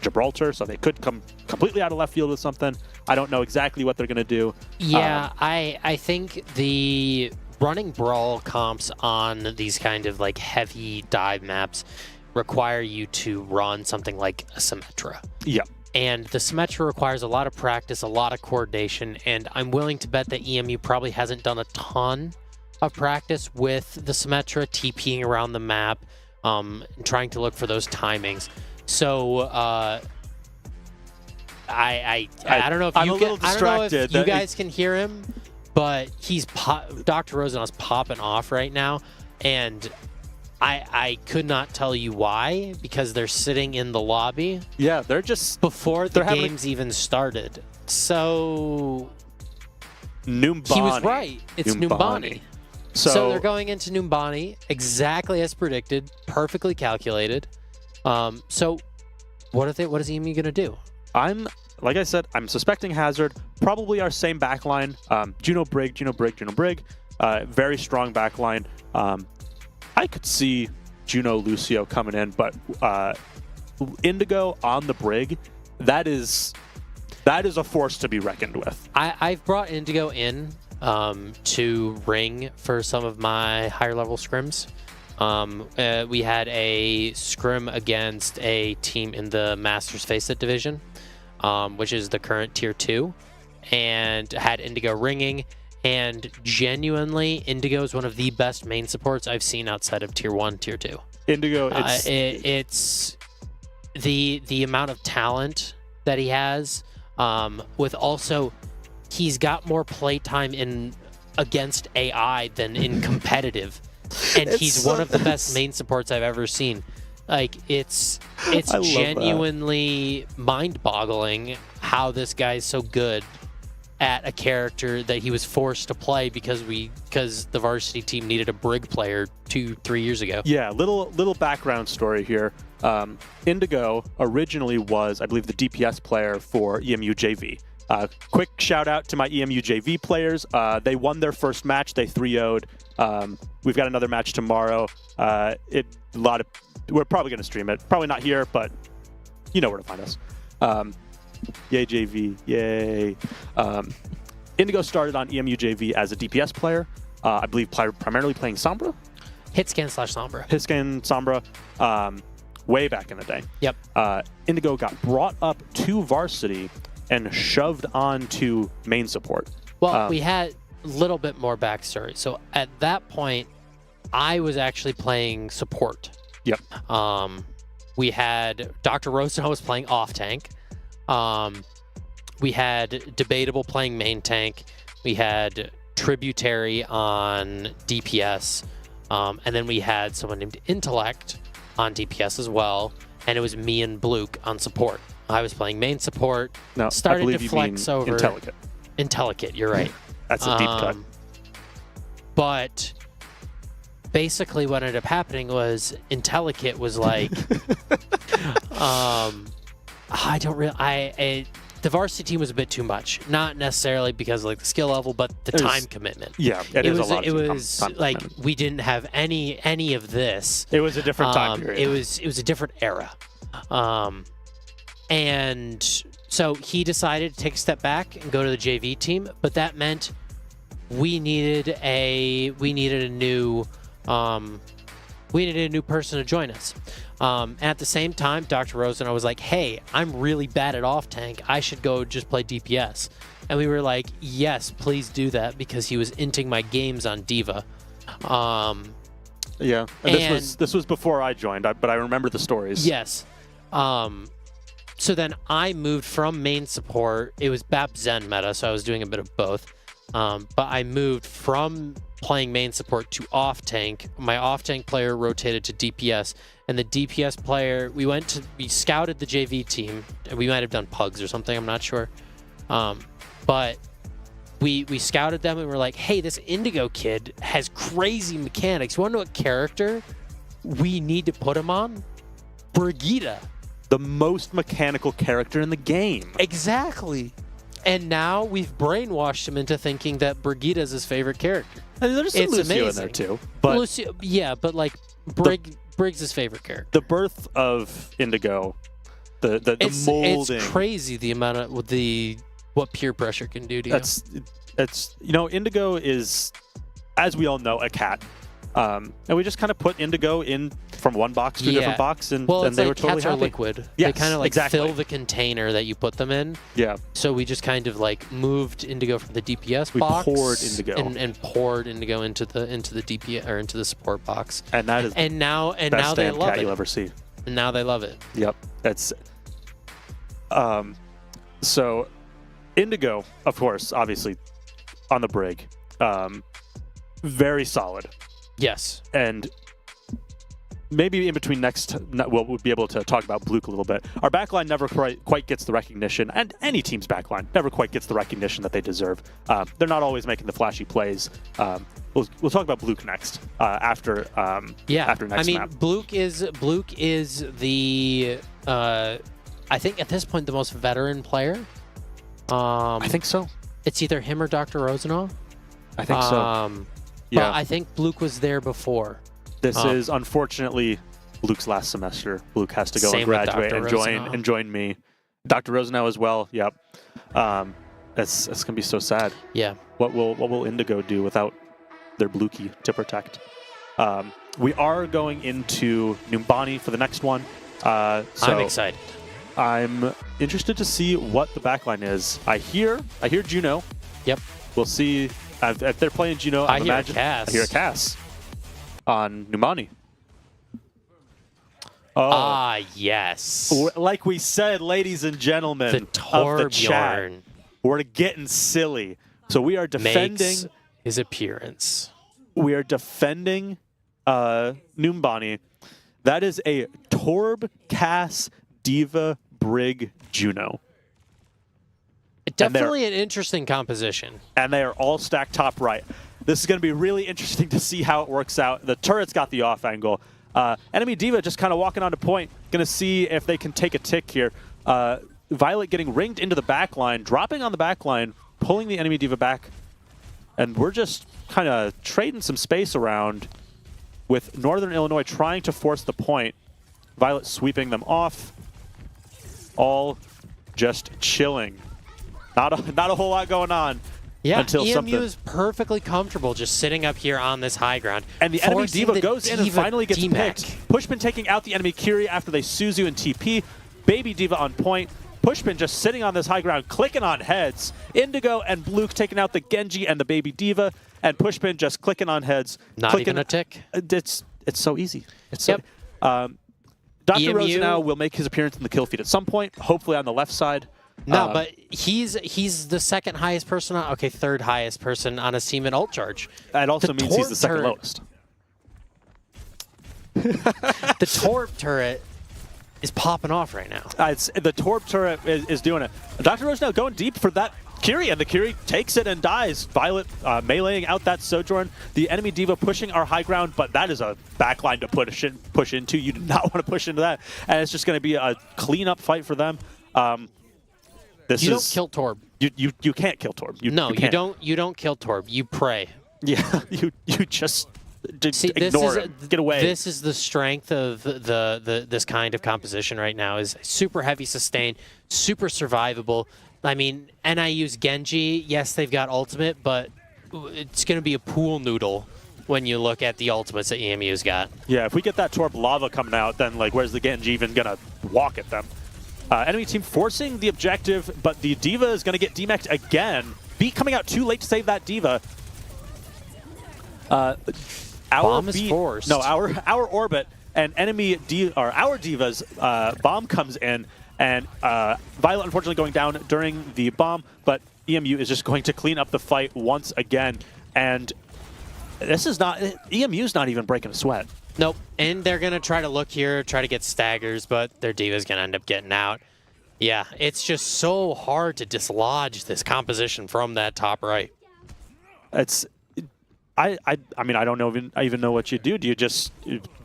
Gibraltar, so they could come completely out of left field with something. I don't know exactly what they're going to do. Yeah, I think the running brawl comps on these kind of like heavy dive maps require you to run something like a Symmetra. Yeah. And the Symmetra requires a lot of practice, a lot of coordination, and I'm willing to bet that EMU probably hasn't done a ton of practice with the Symmetra, TPing around the map, trying to look for those timings. So I don't know if I'm you a little distracted. you guys can hear him, but Dr. Rosenau's popping off right now, and I could not tell you why, because they're sitting in the lobby. Yeah, they're just before the games even started. So Numbani. He was right. It's Numbani. So they're going into Numbani exactly as predicted, perfectly calculated. So what is EMU going to do? Like I said, I'm suspecting Hazard. Probably our same backline. Juno Brig. Very strong backline. I could see Juno Lucio coming in, but Indigo on the Brig, that is a force to be reckoned with. I've brought Indigo in to ring for some of my higher level scrims. We had a scrim against a team in the Masters Faceit division, which is the current tier 2, and had Indigo ringing. And genuinely, Indigo is one of the best main supports I've seen outside of tier 1, tier 2. Indigo, it's the amount of talent that he has, with also he's got more playtime in against AI than in competitive, and he's one of the best main supports I've ever seen. Like it's genuinely mind-boggling how this guy's so good at a character that he was forced to play because the varsity team needed a Brig player 2-3 years ago. Yeah, little background story here. Indigo originally was, I believe, the DPS player for EMU JV. Quick shout out to my EMU JV players. They won their first match. They 3-0'd. We've got another match tomorrow. We're probably going to stream it. Probably not here, but you know where to find us. Yay, JV. Yay. Indigo started on EMU JV as a DPS player. I believe primarily playing Sombra. Hitscan/Sombra. Hiscan, Sombra, way back in the day. Yep. Indigo got brought up to varsity and shoved onto main support. Well, we had a little bit more backstory. So at that point, I was actually playing support. Yep. We had Dr. Rosenau was playing off tank. We had Debatable playing main tank. We had Tributary on DPS. And then we had someone named Intellect on DPS as well. And it was me and Bluke on support. I was playing main support. No, started I believe to you flex mean over. Intellicate. Intellicate, you're right. That's a deep cut. But basically what ended up happening was Intellicate was like, I don't really, the varsity team was a bit too much. Not necessarily because of like the skill level, but the time commitment. Yeah, it is was, a lot. It of was time like commitment. we didn't have any of this. It was a different time period. It was a different era. And so he decided to take a step back and go to the JV team, but that meant we needed a new person to join us. At the same time, Dr. Rosen was like, hey, I'm really bad at off tank. I should go just play DPS. And we were like, yes, please do that, because he was inting my games on Diva. Yeah, and this was before I joined, but I remember the stories. Yes. So then I moved from main support. It was BAP Zen meta, so I was doing a bit of both. But I moved from playing main support to off tank. My off tank player rotated to DPS, and the DPS player, we scouted the JV team. We might have done pugs or something, I'm not sure. But we scouted them and we're like, hey, this Indigo kid has crazy mechanics. You want to know what character we need to put him on? Brigitte. The most mechanical character in the game. Exactly. And now we've brainwashed him into thinking that Brigitte is his favorite character. And there's some It's Lucio in amazing. there too. But Lucio, yeah, but like Briggs' his favorite character. the birth of Indigo, the molding. It's crazy the amount of what peer pressure can do to you. It's Indigo is, as we all know, a cat. And we just kind of put Indigo in from one box to a different box, and it's they like were totally cats are happy. liquid. Yes, they kind of like exactly. fill the container that you put them in. Yeah. So we just kind of like moved Indigo from the DPS We box. poured Indigo. and poured Indigo into the DPS or into the support box. And that is And now the best now they damn love cat it. you'll ever see. And now they love it. Yep. That's so Indigo, of course, obviously on the brig. Very solid. Yes. And maybe in between we'll be able to talk about Bluke a little bit. Our backline never quite gets the recognition, and any team's backline never quite gets the recognition that they deserve. They're not always making the flashy plays. We'll talk about Bluke next after next map. Bluke is the I think at this point the most veteran player. I think so. It's either him or Dr. Rosenau. I think so. But I think Bluke was there before. This is unfortunately Luke's last semester. Luke has to go and graduate and join me. Dr. Rosenau as well. Yep. That's gonna be so sad. Yeah. What will Indigo do without their Blukey to protect? We are going into Numbani for the next one. So I'm excited. I'm interested to see what the backline is. I hear Juno. Yep. We'll see if they're playing Juno. I hear a Cass on Numbani. Oh. Yes. Like we said, ladies and gentlemen of the chat, we're getting silly. So we are defending Makes his appearance. We are defending Numbani. That is a Torb, Cass, Diva, Brig, Juno. Definitely an interesting composition. And they are all stacked top right. This is going to be really interesting to see how it works out. The turret's got the off angle. Enemy Diva just kind of walking onto point. Going to see if they can take a tick here. Violet getting ringed into the back line, dropping on the back line, pulling the enemy Diva back. And we're just kind of trading some space around with Northern Illinois trying to force the point. Violet sweeping them off. All just chilling. Not a whole lot going on. Yeah, until EMU something. is perfectly comfortable just sitting up here on this high ground. And the enemy forcing Diva the goes in and Diva finally gets D-Mac. picked. Pushpin taking out the enemy Kiri after they Suzu and TP. Baby Diva on point. Pushpin just sitting on this high ground, clicking on heads. Indigo and Bluke taking out the Genji and the Baby Diva. And Pushpin just clicking on heads. Not clicking. even a tick. It's so easy. It's so, Yep. Dr. EMU Rosenau will make his appearance in the kill feed at some point, hopefully on the left side. No, but he's the second highest person on, okay, third highest person on a team in ult charge. That also The means he's the second turret- lowest. The Torb turret is popping off right now. The Torb turret is doing it. Dr. Rosenau going deep for that Kiri, and the Kiri takes it and dies. Violet meleeing out that Sojourn. The enemy Diva pushing our high ground, but that is a backline to push into. You do not want to push into that. And it's just going to be a cleanup fight for them. You don't kill Torb. You can't kill Torb. You can't. You don't kill Torb. You pray. Yeah, you just See, ignore him. Get away. This is the strength of this kind of composition right now. Is super heavy sustain, super survivable. I mean, NIU's Genji, yes, they've got ultimate, but it's going to be a pool noodle when you look at the ultimates that EMU's got. Yeah, if we get that Torb lava coming out, then like, where's the Genji even gonna walk at them? Enemy team forcing the objective, but the Diva is gonna get demeched again. Beat coming out too late to save that Diva. Bomb is forced. No, our orbit and our Diva's bomb comes in, and Violet unfortunately going down during the bomb, but EMU is just going to clean up the fight once again, and this is not EMU's not even breaking a sweat. Nope, and they're gonna try to look here, try to get staggers, but their Diva's gonna end up getting out. Yeah, it's just so hard to dislodge this composition from that top right. It's. I mean, I don't know even know what you do. Do you just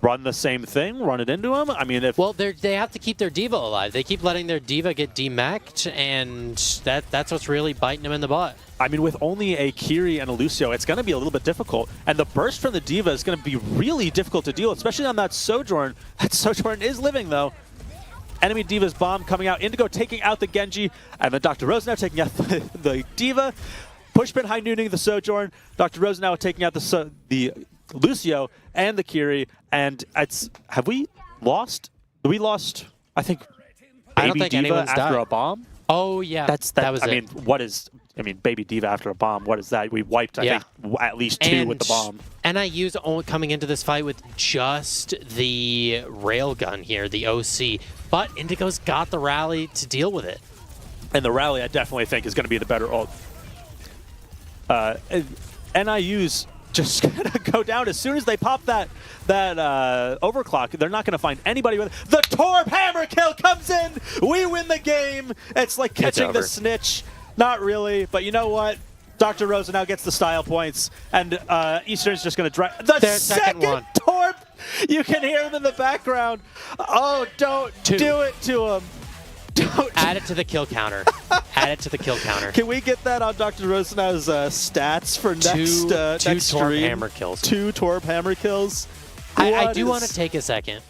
run the same thing, run it into them? I mean, if well, they have to keep their Diva alive. They keep letting their Diva get demeched, and that's what's really biting them in the butt. I mean, with only a Kiri and a Lucio, it's going to be a little bit difficult. And the burst from the Diva is going to be really difficult to deal, especially on that Sojourn. That Sojourn is living, though. Enemy Diva's bomb coming out. Indigo taking out the Genji, and then Dr. Rosenau taking out the Diva. Pushpin high nooning the Sojourn. Dr. Rosenau taking out the Lucio and the Kiri. And have we lost? We lost, I think, I don't Baby think Diva anyone's after died. a bomb. Oh yeah, That was I it. mean, Baby Diva after a bomb. What is that? We wiped, I think, at least two with the bomb. NIU's only coming into this fight with just the railgun here, the OC. But Indigo's got the rally to deal with it. And the rally, I definitely think, is going to be the better ult. NIU's just going to go down as soon as they pop that overclock. They're not going to find anybody with it. The Torb hammer kill comes in. We win the game. It's like catching the snitch. Not really, but you know what? Dr. Rosenau gets the style points, and Eastern's just going to drive the second one. Torb. You can hear him in the background. Oh, don't do it to him. Don't. Add it to the kill counter. Add it to the kill counter. Can we get that on Dr. Rosenau's stats for next two next Torb stream? hammer kills. 2 Torb hammer kills. I do want to take a second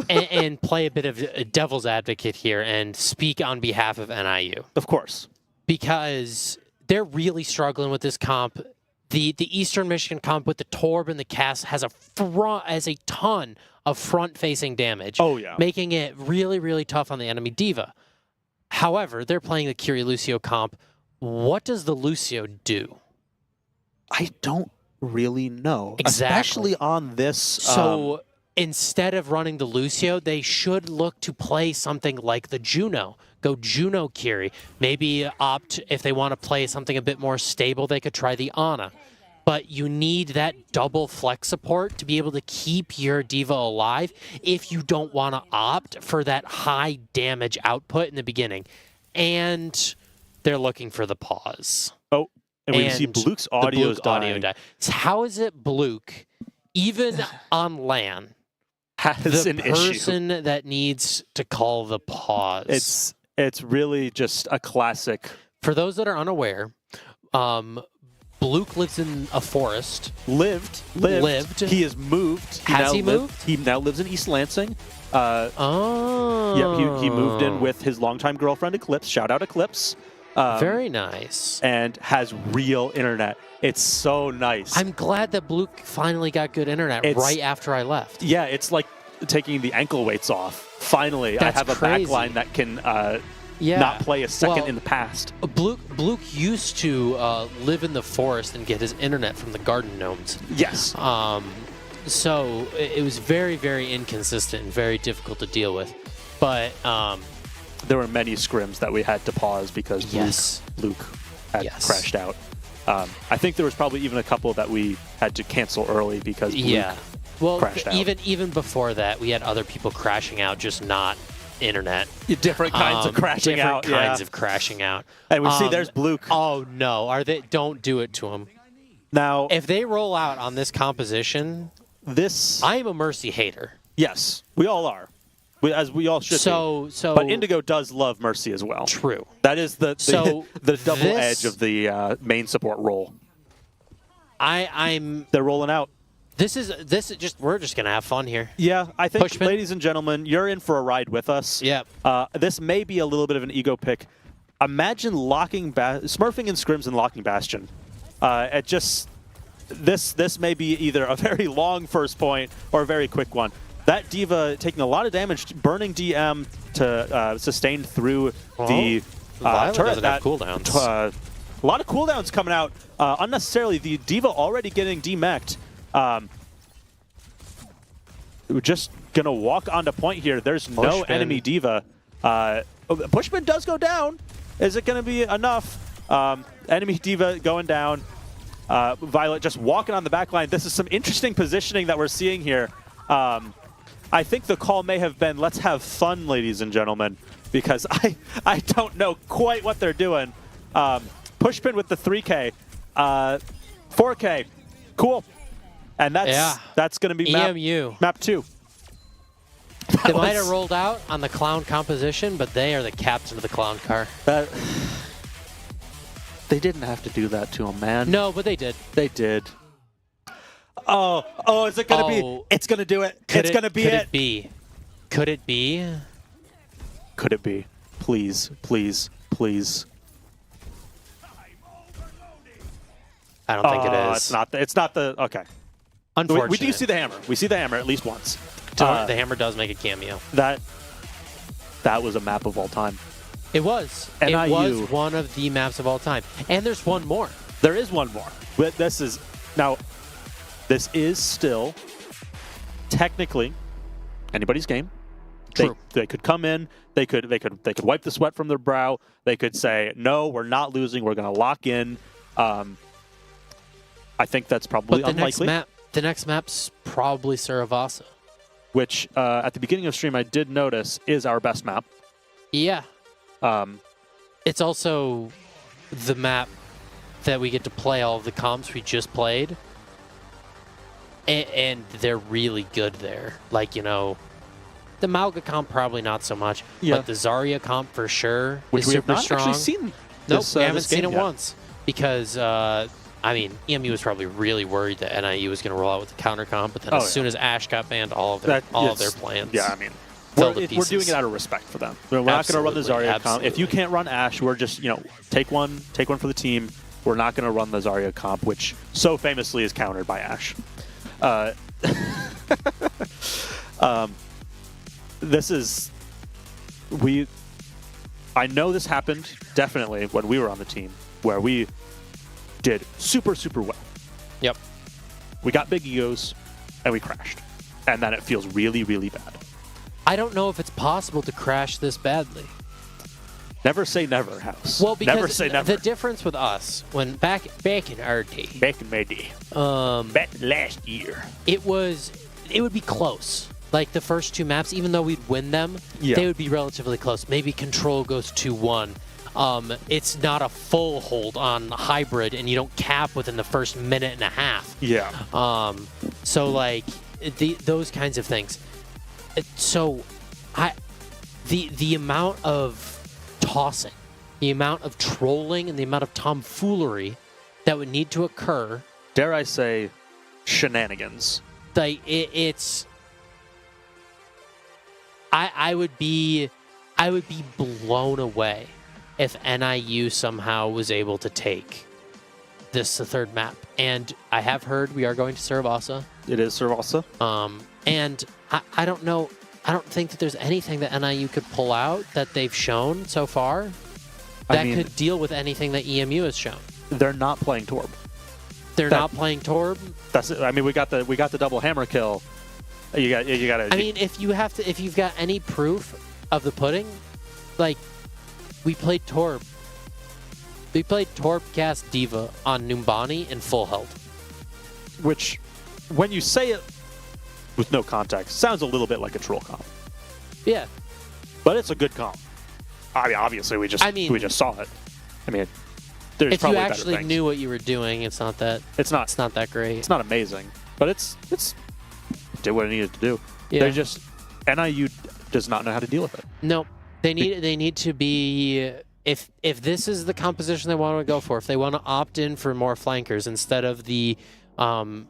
and play a bit of devil's advocate here and speak on behalf of NIU. Of course. Because they're really struggling with this comp. The Eastern Michigan comp with the Torb and the Cass has a ton of front-facing damage. Oh, yeah. Making it really, really tough on the enemy Diva. However, they're playing the Kiri Lucio comp. What does the Lucio do? I don't really know. Exactly. Especially on this. So instead of running the Lucio, they should look to play something like the Juno. Go Juno Kiri. Maybe opt, if they want to play something a bit more stable, they could try the Ana. But you need that double flex support to be able to keep your Diva alive if you don't want to opt for that high damage output in the beginning. And they're looking for the pause. Oh, and we see Bluke's audio is dying. So how is it Bluke, even on LAN, has the an issue? person that needs to call the pause? It's really just a classic. For those that are unaware, Bluke lives in a forest. Lived. He has moved. Has he moved? He now lives in East Lansing. Oh. Yeah, he moved in with his longtime girlfriend, Eclipse. Shout out Eclipse. Very nice. and has real internet. It's so nice. I'm glad that Blue finally got good internet right after I left. Yeah, it's like taking the ankle weights off. Finally, That's I have a crazy. backline that can Yeah. not play a second Well, in the past. Blue used to live in the forest and get his internet from the garden gnomes. Yes. So it was very, very inconsistent and very difficult to deal with. But There were many scrims that we had to pause because Yes. Luke had Yes. crashed out. I think there was probably even a couple that we had to cancel early because Luke well, crashed out. even before that, we had other people crashing out, just not internet. Different kinds of crashing different out. kinds yeah. of crashing out. And we see there's Luke. Oh no, are they? Don't do it to him. Now, If they roll out on this composition, this... I am a Mercy hater. yes, we all are. As we all should be. So But Indigo does love Mercy as well. true. That is the So the double this- edge of the main support role. I'm. They're rolling out. This is just. We're just gonna have fun here. Yeah, I think, Pushpin. ladies and gentlemen, you're in for a ride with us. Yep. This may be a little bit of an ego pick. Imagine locking smurfing in scrims and locking Bastion. It just this may be either a very long first point or a very quick one. That D.Va taking a lot of damage, burning DM to sustain through the Violet turret. doesn't have cooldowns. A lot of cooldowns coming out unnecessarily. The D.Va already getting demeched. We're just going to walk onto point here. There's no Pushpin. enemy D.Va. Pushpin does go down. Is it going to be enough? Enemy D.Va going down. Violet just walking on the back line. This is some interesting positioning that we're seeing here. I think the call may have been, let's have fun, ladies and gentlemen, because I don't know quite what they're doing. Pushpin with the 3K. 4K. Cool. And that's going to be EMU. map 2. They might have rolled out on the clown composition, but they are the captain of the clown car. They didn't have to do that to him, man. No, but they did. They did. Oh, is it going to be? It's going to do it. It's going to be Could it. it be? Could it be? Could it be? Please, please, please. I don't think it is. It's not the. Okay. Unfortunately. We do see the hammer. We see the hammer at least once. The hammer does make a cameo. That was a map of all time. It was. NIU. It was one of the maps of all time. And there's one more. There is one more. But this is still technically anybody's game. True. They could come in. They could wipe the sweat from their brow. They could say, no, we're not losing. We're going to lock in. I think that's probably unlikely. The next map's probably Saravasa. Which at the beginning of stream I did notice is our best map. Yeah. It's also the map that we get to play all of the comps we just played. And they're really good there. Like, the Malga comp probably not so much. Yeah. But the Zarya comp for sure Which is we have super not strong. actually seen. Nope, This, we haven't this seen game it yet. once. Because, EMU was probably really worried that NIU was going to roll out with the counter comp, but then as soon as Ashe got banned, all of their plans. Yeah, I mean, fell to we're pieces. doing it out of respect for them. We're not going to run the Absolutely, Zarya comp. If you can't run Ashe, we're just take one for the team. We're not going to run the Zarya comp, which so famously is countered by Ashe. I know this happened definitely when we were on the team, where we did super, super well. Yep. We got big egos, and we crashed. And then it feels really, really bad. I don't know if it's possible to crash this badly. Never say never, House. Well, because never say never. the difference with us, when back in our day, Back in my day. Back last year. it would be close. Like the first two maps, even though we'd win them, Yeah. they would be relatively close. Maybe Control goes 2-1. It's not a full hold on hybrid, and you don't cap within the first minute and a half. Yeah. So like those kinds of things. So the amount of tossing, the amount of trolling, and the amount of tomfoolery that would need to occur. Dare I say, shenanigans. Like it's. I would be blown away if NIU somehow was able to take this the third map. And I have heard we are going to Surabasa. It is Surabasa. And I don't know. I don't think that there's anything that NIU could pull out that they've shown so far that could deal with anything that EMU has shown. They're not playing Torb. They're not playing Torb. That's it. I mean, we got the double hammer kill. You got to. I mean, if you've got any proof of the pudding, like we played Torb. We played Torb cast Diva on Numbani in full health. Which, when you say it with no context, sounds a little bit like a troll comp. Yeah. But it's a good comp. I mean, obviously, we just saw it. I mean, there's if you probably actually better things. knew what you were doing, it's not that great. It's not amazing, but it's did what it needed to do. Yeah. They're just NIU does not know how to deal with it. No, they need to be. If this is the composition they want to go for, if they want to opt in for more flankers instead of the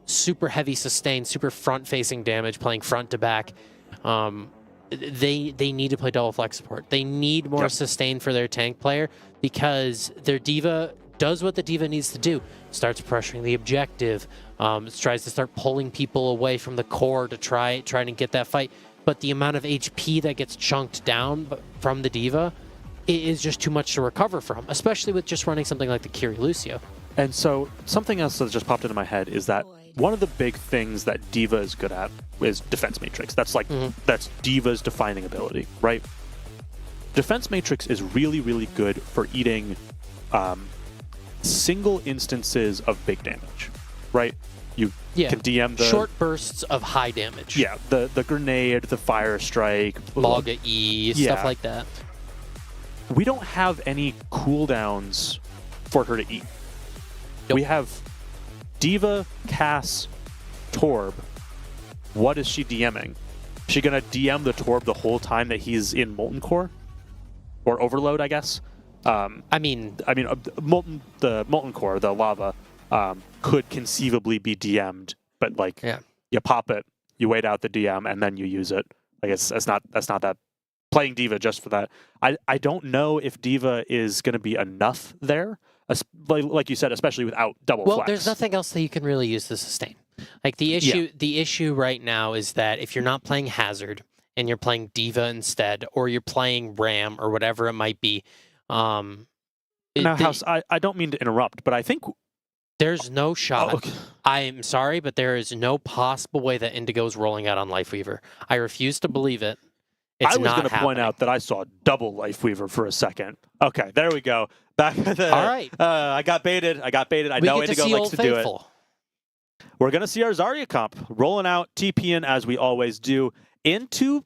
super heavy sustain, super front-facing damage, playing front to back, they need to play double flex support. They need more sustain for their tank player because their diva does what the diva needs to do. Starts pressuring the objective, tries to start pulling people away from the core to try and get that fight. But the amount of HP that gets chunked down from the diva is just too much to recover from, especially with just running something like the Kiri Lucio. And so something else that just popped into my head is that one of the big things that Diva is good at is defense matrix. That's like that's Diva's defining ability, right? Defense matrix is really, really good for eating single instances of big damage, right? You can DM the short bursts of high damage. Yeah, the grenade, the fire strike, Laga E, stuff like that. We don't have any cooldowns for her to eat. Nope. We have Diva, Cass, Torb. What is she DMing? Is she gonna DM the Torb the whole time that he's in Molten Core? Or Overload, I guess? I mean, the Molten Core, the lava, could conceivably be DM'd, but like you pop it, you wait out the DM, and then you use it. I guess that's not that playing Diva just for that. I don't know if Diva is going to be enough there, like you said, especially without double flex. Well, there's nothing else that you can really use to sustain. Like the issue right now is that if you're not playing Hazard and you're playing Diva instead, or you're playing Ram or whatever it might be. House, I don't mean to interrupt, but I think there's no shot. I'm sorry, but there is no possible way that Indigo's rolling out on Lifeweaver. I refuse to believe it. I was going to point out that I saw double Lifeweaver for a second. Okay, there we go. Back to the. All right. I got baited. I know Indigo likes to do it. We're going to see our Zarya comp rolling out, TPing as we always do into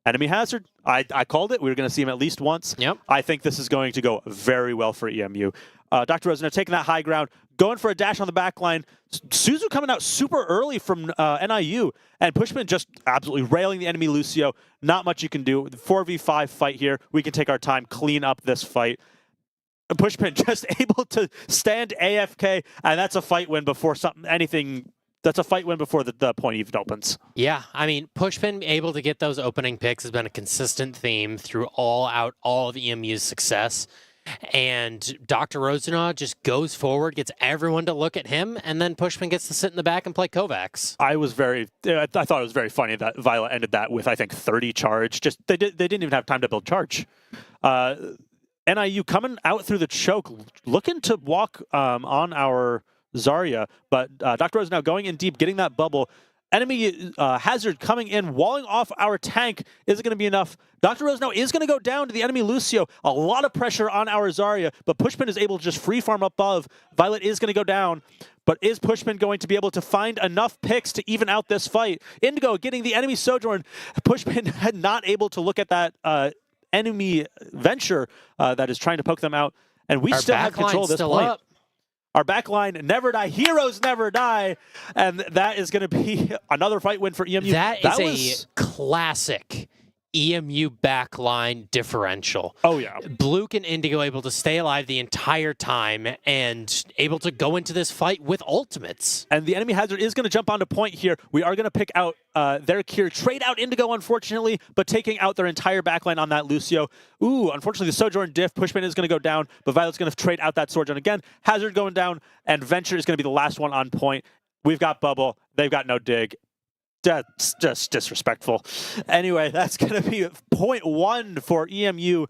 enemy Hazard. I called it. We were going to see him at least once. Yep. I think this is going to go very well for EMU. Dr. Rosner taking that high ground, going for a dash on the back line. Suzu coming out super early from NIU, and Pushman just absolutely railing the enemy Lucio. Not much you can do. 4v5 fight here. We can take our time, clean up this fight. Pushman just able to stand AFK, and that's a fight win before anything. That's a fight win before the point even opens. Yeah, I mean, Pushman able to get those opening picks has been a consistent theme through all of EMU's success. And Dr. Rosenau just goes forward, gets everyone to look at him, and then Pushman gets to sit in the back and play Kovacs. I thought it was very funny that Violet ended that with, I think, 30 charge. Just they didn't even have time to build charge. NIU coming out through the choke, looking to walk on our Zarya, but Dr. Rosenau going in deep, getting that bubble. Enemy Hazard coming in, walling off our tank. Is it going to be enough? Dr. Rosenau is going to go down to the enemy Lucio. A lot of pressure on our Zarya, but Pushman is able to just free farm above. Violet is going to go down, but is Pushman going to be able to find enough picks to even out this fight? Indigo getting the enemy Sojourn. Pushman had not able to look at that enemy Venture that is trying to poke them out, and we still have control at this point. Up. Our backline never die. Heroes never die. And that is going to be another fight win for EMU. That is a classic EMU backline differential. Oh, yeah. Blue and Indigo able to stay alive the entire time and able to go into this fight with ultimates. And the enemy hazard is going to jump onto point here. We are going to pick out their Kier, trade out Indigo, unfortunately, but taking out their entire backline on that Lucio. Ooh, unfortunately, the Sojourn diff, Pushpin is going to go down, but Violet's going to trade out that Sojourn again. Hazard going down, and Venture is going to be the last one on point. We've got Bubble. They've got no dig. That's just disrespectful. Anyway, that's going to be point 1 for EMU.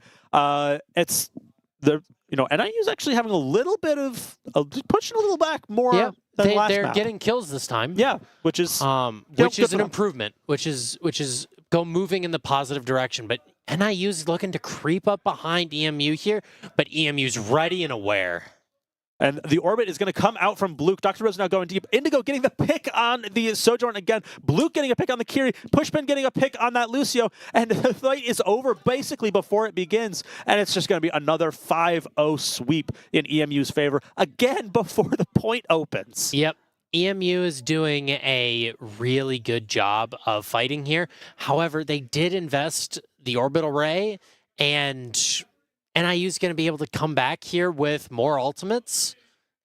It's the NIU's actually having a little bit of pushing a little back more than last they're map. getting kills this time. Yeah, which is an improvement, which is go moving in the positive direction. But NIU's looking to creep up behind EMU here, but EMU's ready and aware. And the orbit is going to come out from Bluke. Dr. Rose now going deep. Indigo getting the pick on the Sojourn again. Bluke getting a pick on the Kiri. Pushpin getting a pick on that Lucio. And the fight is over basically before it begins. And it's just going to be another 5-0 sweep in EMU's favor. Again, before the point opens. Yep. EMU is doing a really good job of fighting here. However, they did invest the orbital ray, and NIU's going to be able to come back here with more ultimates.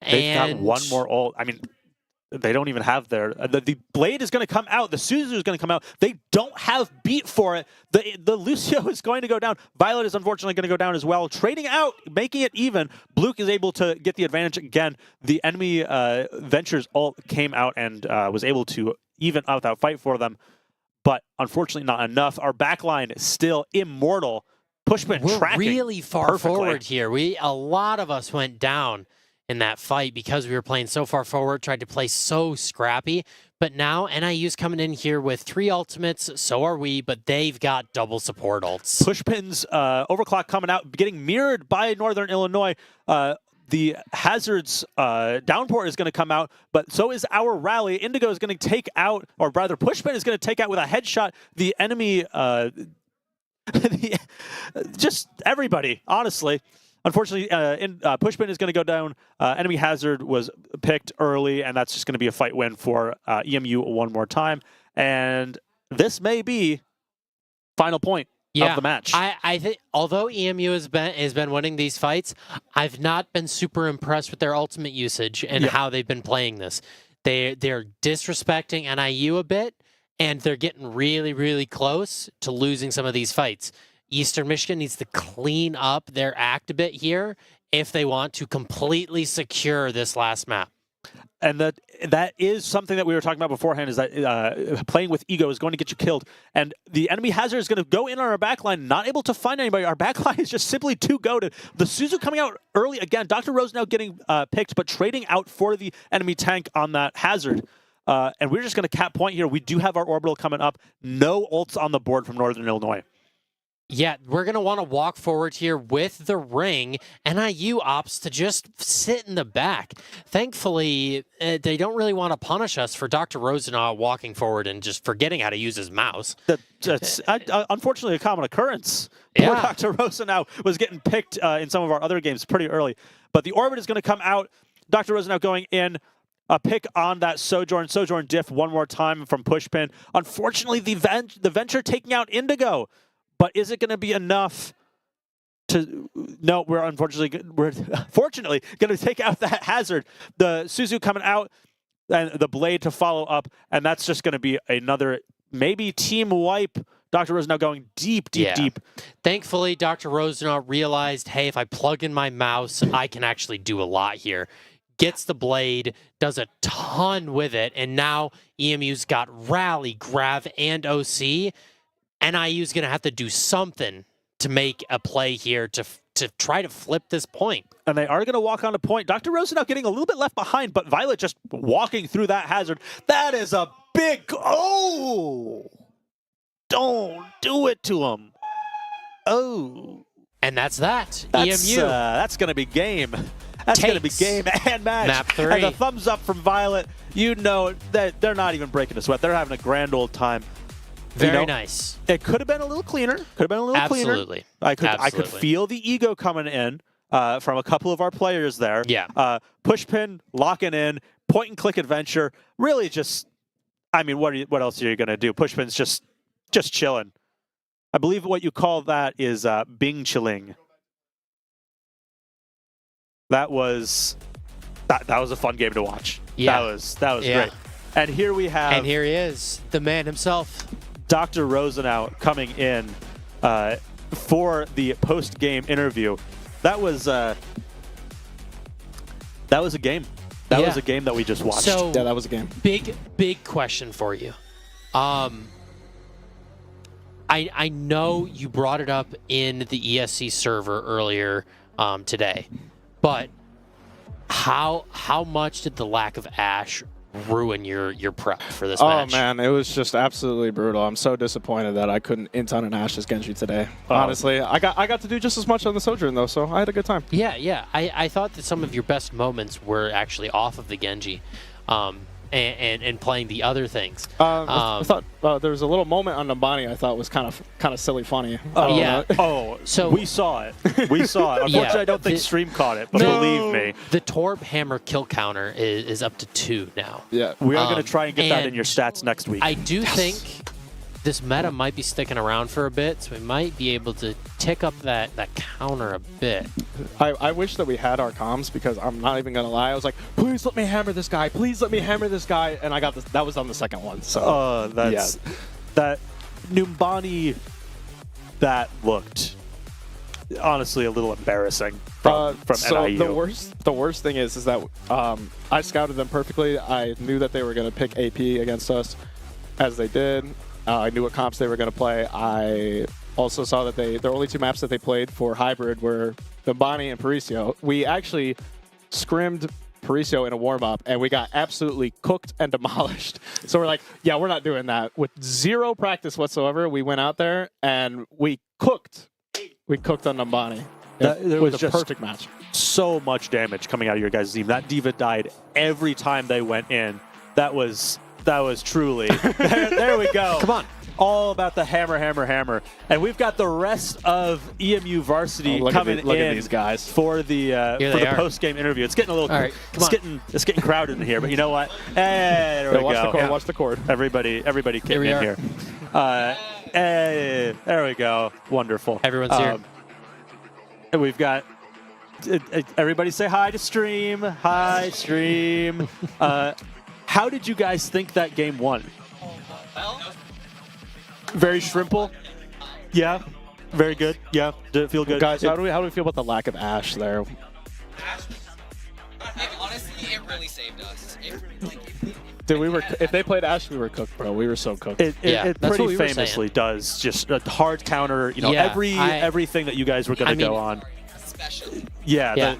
They've got one more ult. I mean, they don't even have their... The Blade is going to come out. The Suzu is going to come out. They don't have beat for it. The Lucio is going to go down. Violet is unfortunately going to go down as well. Trading out, making it even. Bluke is able to get the advantage again. The enemy Venture's ult came out and was able to even out that fight for them. But unfortunately not enough. Our backline is still immortal. Pushpin tracking really far perfectly forward here. A lot of us went down in that fight because we were playing so far forward, tried to play so scrappy. But now NIU's coming in here with 3 ultimates, so are we, but they've got double support ults. Pushpin's overclock coming out, getting mirrored by Northern Illinois. The Hazard's downpour is going to come out, but so is our rally. Indigo is going to take out, or rather Pushpin is going to take out with a headshot the enemy... just everybody, honestly. Unfortunately, Pushpin is going to go down. Enemy Hazard was picked early, and that's just going to be a fight win for EMU one more time. And this may be final point of the match. I think although EMU has been winning these fights, I've not been super impressed with their ultimate usage and how they've been playing this. They're disrespecting NIU a bit, and they're getting really, really close to losing some of these fights. Eastern Michigan needs to clean up their act a bit here if they want to completely secure this last map. And that is something that we were talking about beforehand, is that playing with ego is going to get you killed. And the enemy Hazard is going to go in on our backline, not able to find anybody. Our backline is just simply too goated. The Suzu coming out early again. Dr. Rose now getting picked, but trading out for the enemy tank on that Hazard. And we're just going to cap point here. We do have our orbital coming up. No ults on the board from Northern Illinois. Yeah, we're going to want to walk forward here with the ring. NIU opts to just sit in the back. Thankfully, they don't really want to punish us for Dr. Rosenau walking forward and just forgetting how to use his mouse. That's unfortunately a common occurrence. Poor Dr. Rosenau was getting picked in some of our other games pretty early. But the orbit is going to come out. Dr. Rosenau going in. A pick on that Sojourn diff one more time from Pushpin. Unfortunately, the Venture taking out Indigo. But is it going to be enough to... No, we're fortunately going to take out that Hazard. The Suzu coming out and the Blade to follow up. And that's just going to be another maybe team wipe. Dr. Rosenau going deep. Thankfully, Dr. Rosenau realized, hey, if I plug in my mouse, I can actually do a lot here. Gets the Blade, does a ton with it, and now EMU's got Rally, Grav, and OC. NIU's going to have to do something to make a play here to try to flip this point. And they are going to walk on a point. Dr. Rosenau getting a little bit left behind, but Violet just walking through that Hazard. That is a big... Oh! Don't do it to him. Oh. And that's that. EMU. EMU. That's going to be game. That's going to be game and match. Map 3. And the thumbs up from Violet. You know that they're not even breaking a sweat. They're having a grand old time. Very nice. It could have been a little cleaner. Absolutely. I could feel the ego coming in from a couple of our players there. Yeah. Pushpin locking in, point and click adventure. Really just, I mean, what else are you going to do? Pushpin's just chilling. I believe what you call that is Bing chilling. That was a fun game to watch. Yeah. That was great. And here we have And here he is, the man himself. Dr. Rosenau coming in for the post-game interview. That was a game. That was a game that we just watched. So, Yeah, that was a game. Big question for you. I know you brought it up in the ESC server earlier today, but how much did the lack of Ashe ruin your prep for this match? Oh man, it was just absolutely brutal. I'm so disappointed that I couldn't int on an Ashe's Genji today. Honestly, I got to do just as much on the Sojourn though, so I had a good time. Yeah. I thought that some of your best moments were actually off of the Genji. And playing the other things. I thought there was a little moment on Nambani I thought was kind of silly funny. Yeah. So we saw it. Unfortunately, I don't think Stream caught it, but believe me. The Torb hammer kill counter is up to 2 now. Yeah. We are going to try and get that in and your stats next week. I do think this meta might be sticking around for a bit, so we might be able to tick up that counter a bit. I wish that we had our comms because I'm not even going to lie. I was like, please let me hammer this guy. Please let me hammer this guy. And I got this. That was on the second one. So that Numbani, that looked honestly a little embarrassing from so NIU. The worst thing is that I scouted them perfectly. I knew that they were going to pick AP against us, as they did. I knew what comps they were going to play. I also saw that their only 2 maps that they played for hybrid were Numbani and Paricio. We actually scrimmed Paricio in a warm-up, and we got absolutely cooked and demolished. So we're like, yeah, we're not doing that. With 0 practice whatsoever, we went out there, and we cooked. We cooked on Numbani. It was a perfect match. So much damage coming out of your guys' team. That Diva died every time they went in. That was truly there we go. Come on. All about the hammer. And we've got the rest of EMU varsity coming in. Look at these guys for the post-game interview. It's getting a little it's getting crowded in here, but you know what? Hey, there we go. Watch the cord. Everybody getting in here. Hey, there we go. Wonderful. Everyone's here. And we've got everybody say hi to Stream. Hi, Stream. How did you guys think that game won? Very shrimple. Yeah. Very good. Yeah. Did it feel good? Guys, how do we feel about the lack of Ashe there? Honestly, it really saved us. Dude, if they played Ashe, we were cooked, bro. We were so cooked. It pretty famously does just a hard counter. You know, everything that you guys were going to go on. Especially. Yeah.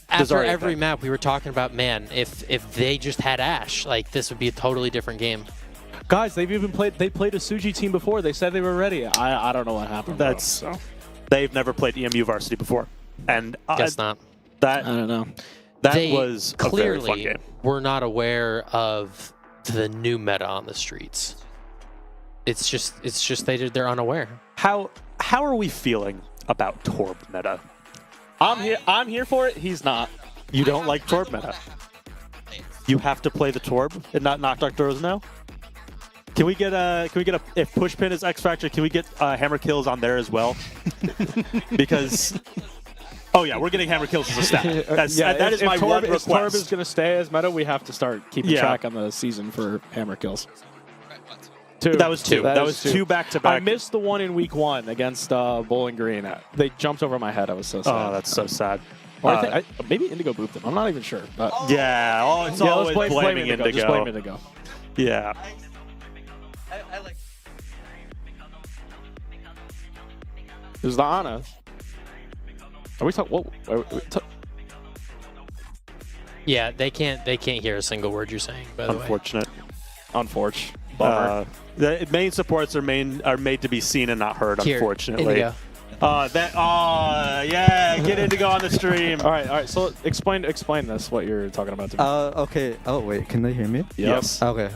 After every map, we were talking about, man, if they just had Ashe, like this would be a totally different game. Guys, they played a Suji team before. They said they were ready. I don't know what happened. They've never played EMU varsity before, and Guess not. I don't know. That was a very fun clearly game. We're not aware of the new meta on the streets. It's just they're unaware. How are we feeling about Torb meta? I'm here for it. He's not. You don't like Torb meta? You have to play the Torb and not knock Dr. Rosenau? Can we get a if Pushpin is X Factor, can we get hammer kills on there as well? Because we're getting hammer kills as a stat. That is my one request. If Torb is going to stay as meta, we have to start keeping track on the season for hammer kills. 2. That was 2. That was 2 back-to-back. I missed the one in week 1 against Bowling Green. They jumped over my head. I was so sad. Oh, that's so sad. Or I think maybe Indigo booped them. I'm not even sure. But it's always blaming Indigo. Just blame Indigo. Yeah. I like. There's the Ana. Are we talking? Yeah, they can't hear a single word you're saying. By the way, Unfortunate. Bummer. The main supports are made to be seen and not heard. Here, unfortunately. Indigo. Get Indigo on the stream. All right. So explain this. What you're talking about to me. Okay. Oh wait, can they hear me? Yes. Okay.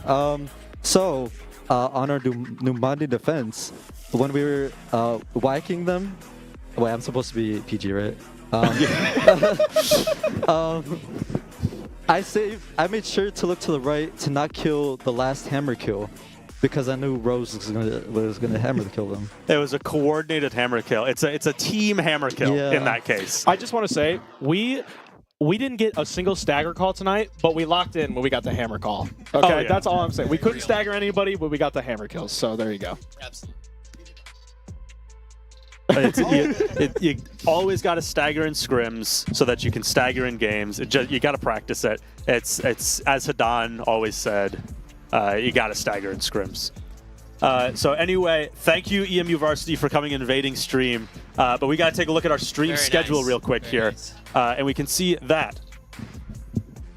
So on our Numbani defense, when we were whacking them, wait, I'm supposed to be PG, right? I made sure to look to the right to not kill the last hammer kill. because I knew Rose was gonna hammer kill them. It was a coordinated hammer kill. It's a team hammer kill Yeah. in that case. I just want to say, we didn't get a single stagger call tonight, but we locked in when we got the hammer call. Okay, Oh, yeah. that's all I'm saying. We couldn't stagger anybody, but we got the hammer kills. So there you go. Absolutely. You always got to stagger in scrims so that you can stagger in games. You got to practice it. It's as Hadan always said, you got to stagger in scrims. So anyway, thank you EMU Varsity for coming and invading stream. But we got to take a look at our stream Very schedule nice. real quick Very here, nice. and we can see that.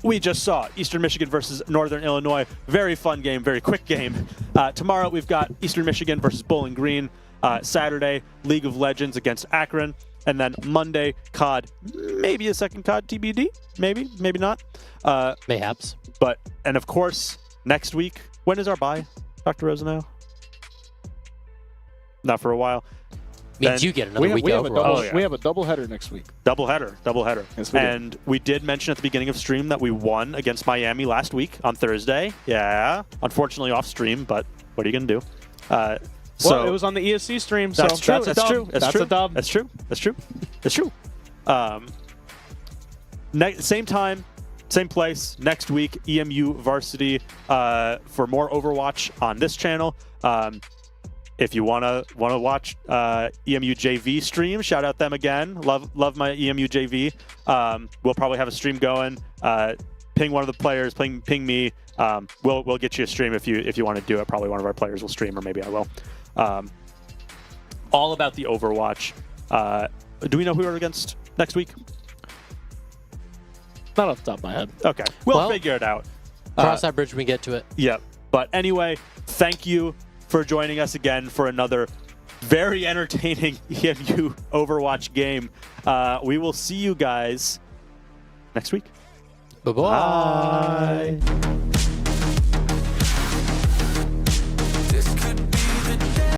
We just saw Eastern Michigan versus Northern Illinois. Very fun game, very quick game. Tomorrow we've got Eastern Michigan versus Bowling Green. Saturday, League of Legends against Akron. And then Monday, COD. Maybe a second COD TBD. Maybe, maybe not. Mayhaps. And of course, next week, when is our bye, Dr. Rosano? Not for a while. Means Then you get another week we have of a double, Oh, yeah. we have a double header next week. Doubleheader. Yes, we do. And we did mention at the beginning of stream that we won against Miami last week on Thursday. Yeah. Unfortunately off stream, but what are you going to do? Well, it was on the ESC stream, so That's true. that's a That's dub. true. That's true. a dub. That's true. That's true. That's true. Same time, same place next week. EMU Varsity for more Overwatch on this channel. If you wanna watch EMU JV stream, shout out them again. Love my EMU JV. We'll probably have a stream going. Ping one of the players. Ping me. We'll get you a stream if you want to do it. Probably one of our players will stream, or maybe I will. All about the Overwatch. Do we know who we're against next week? Not off the top of my head. Okay, we'll Well, figure it out. Cross that bridge when we get to it. Yep. But anyway, thank you for joining us again for another very entertaining EMU Overwatch game. We will see you guys next week. Bye-bye. Bye.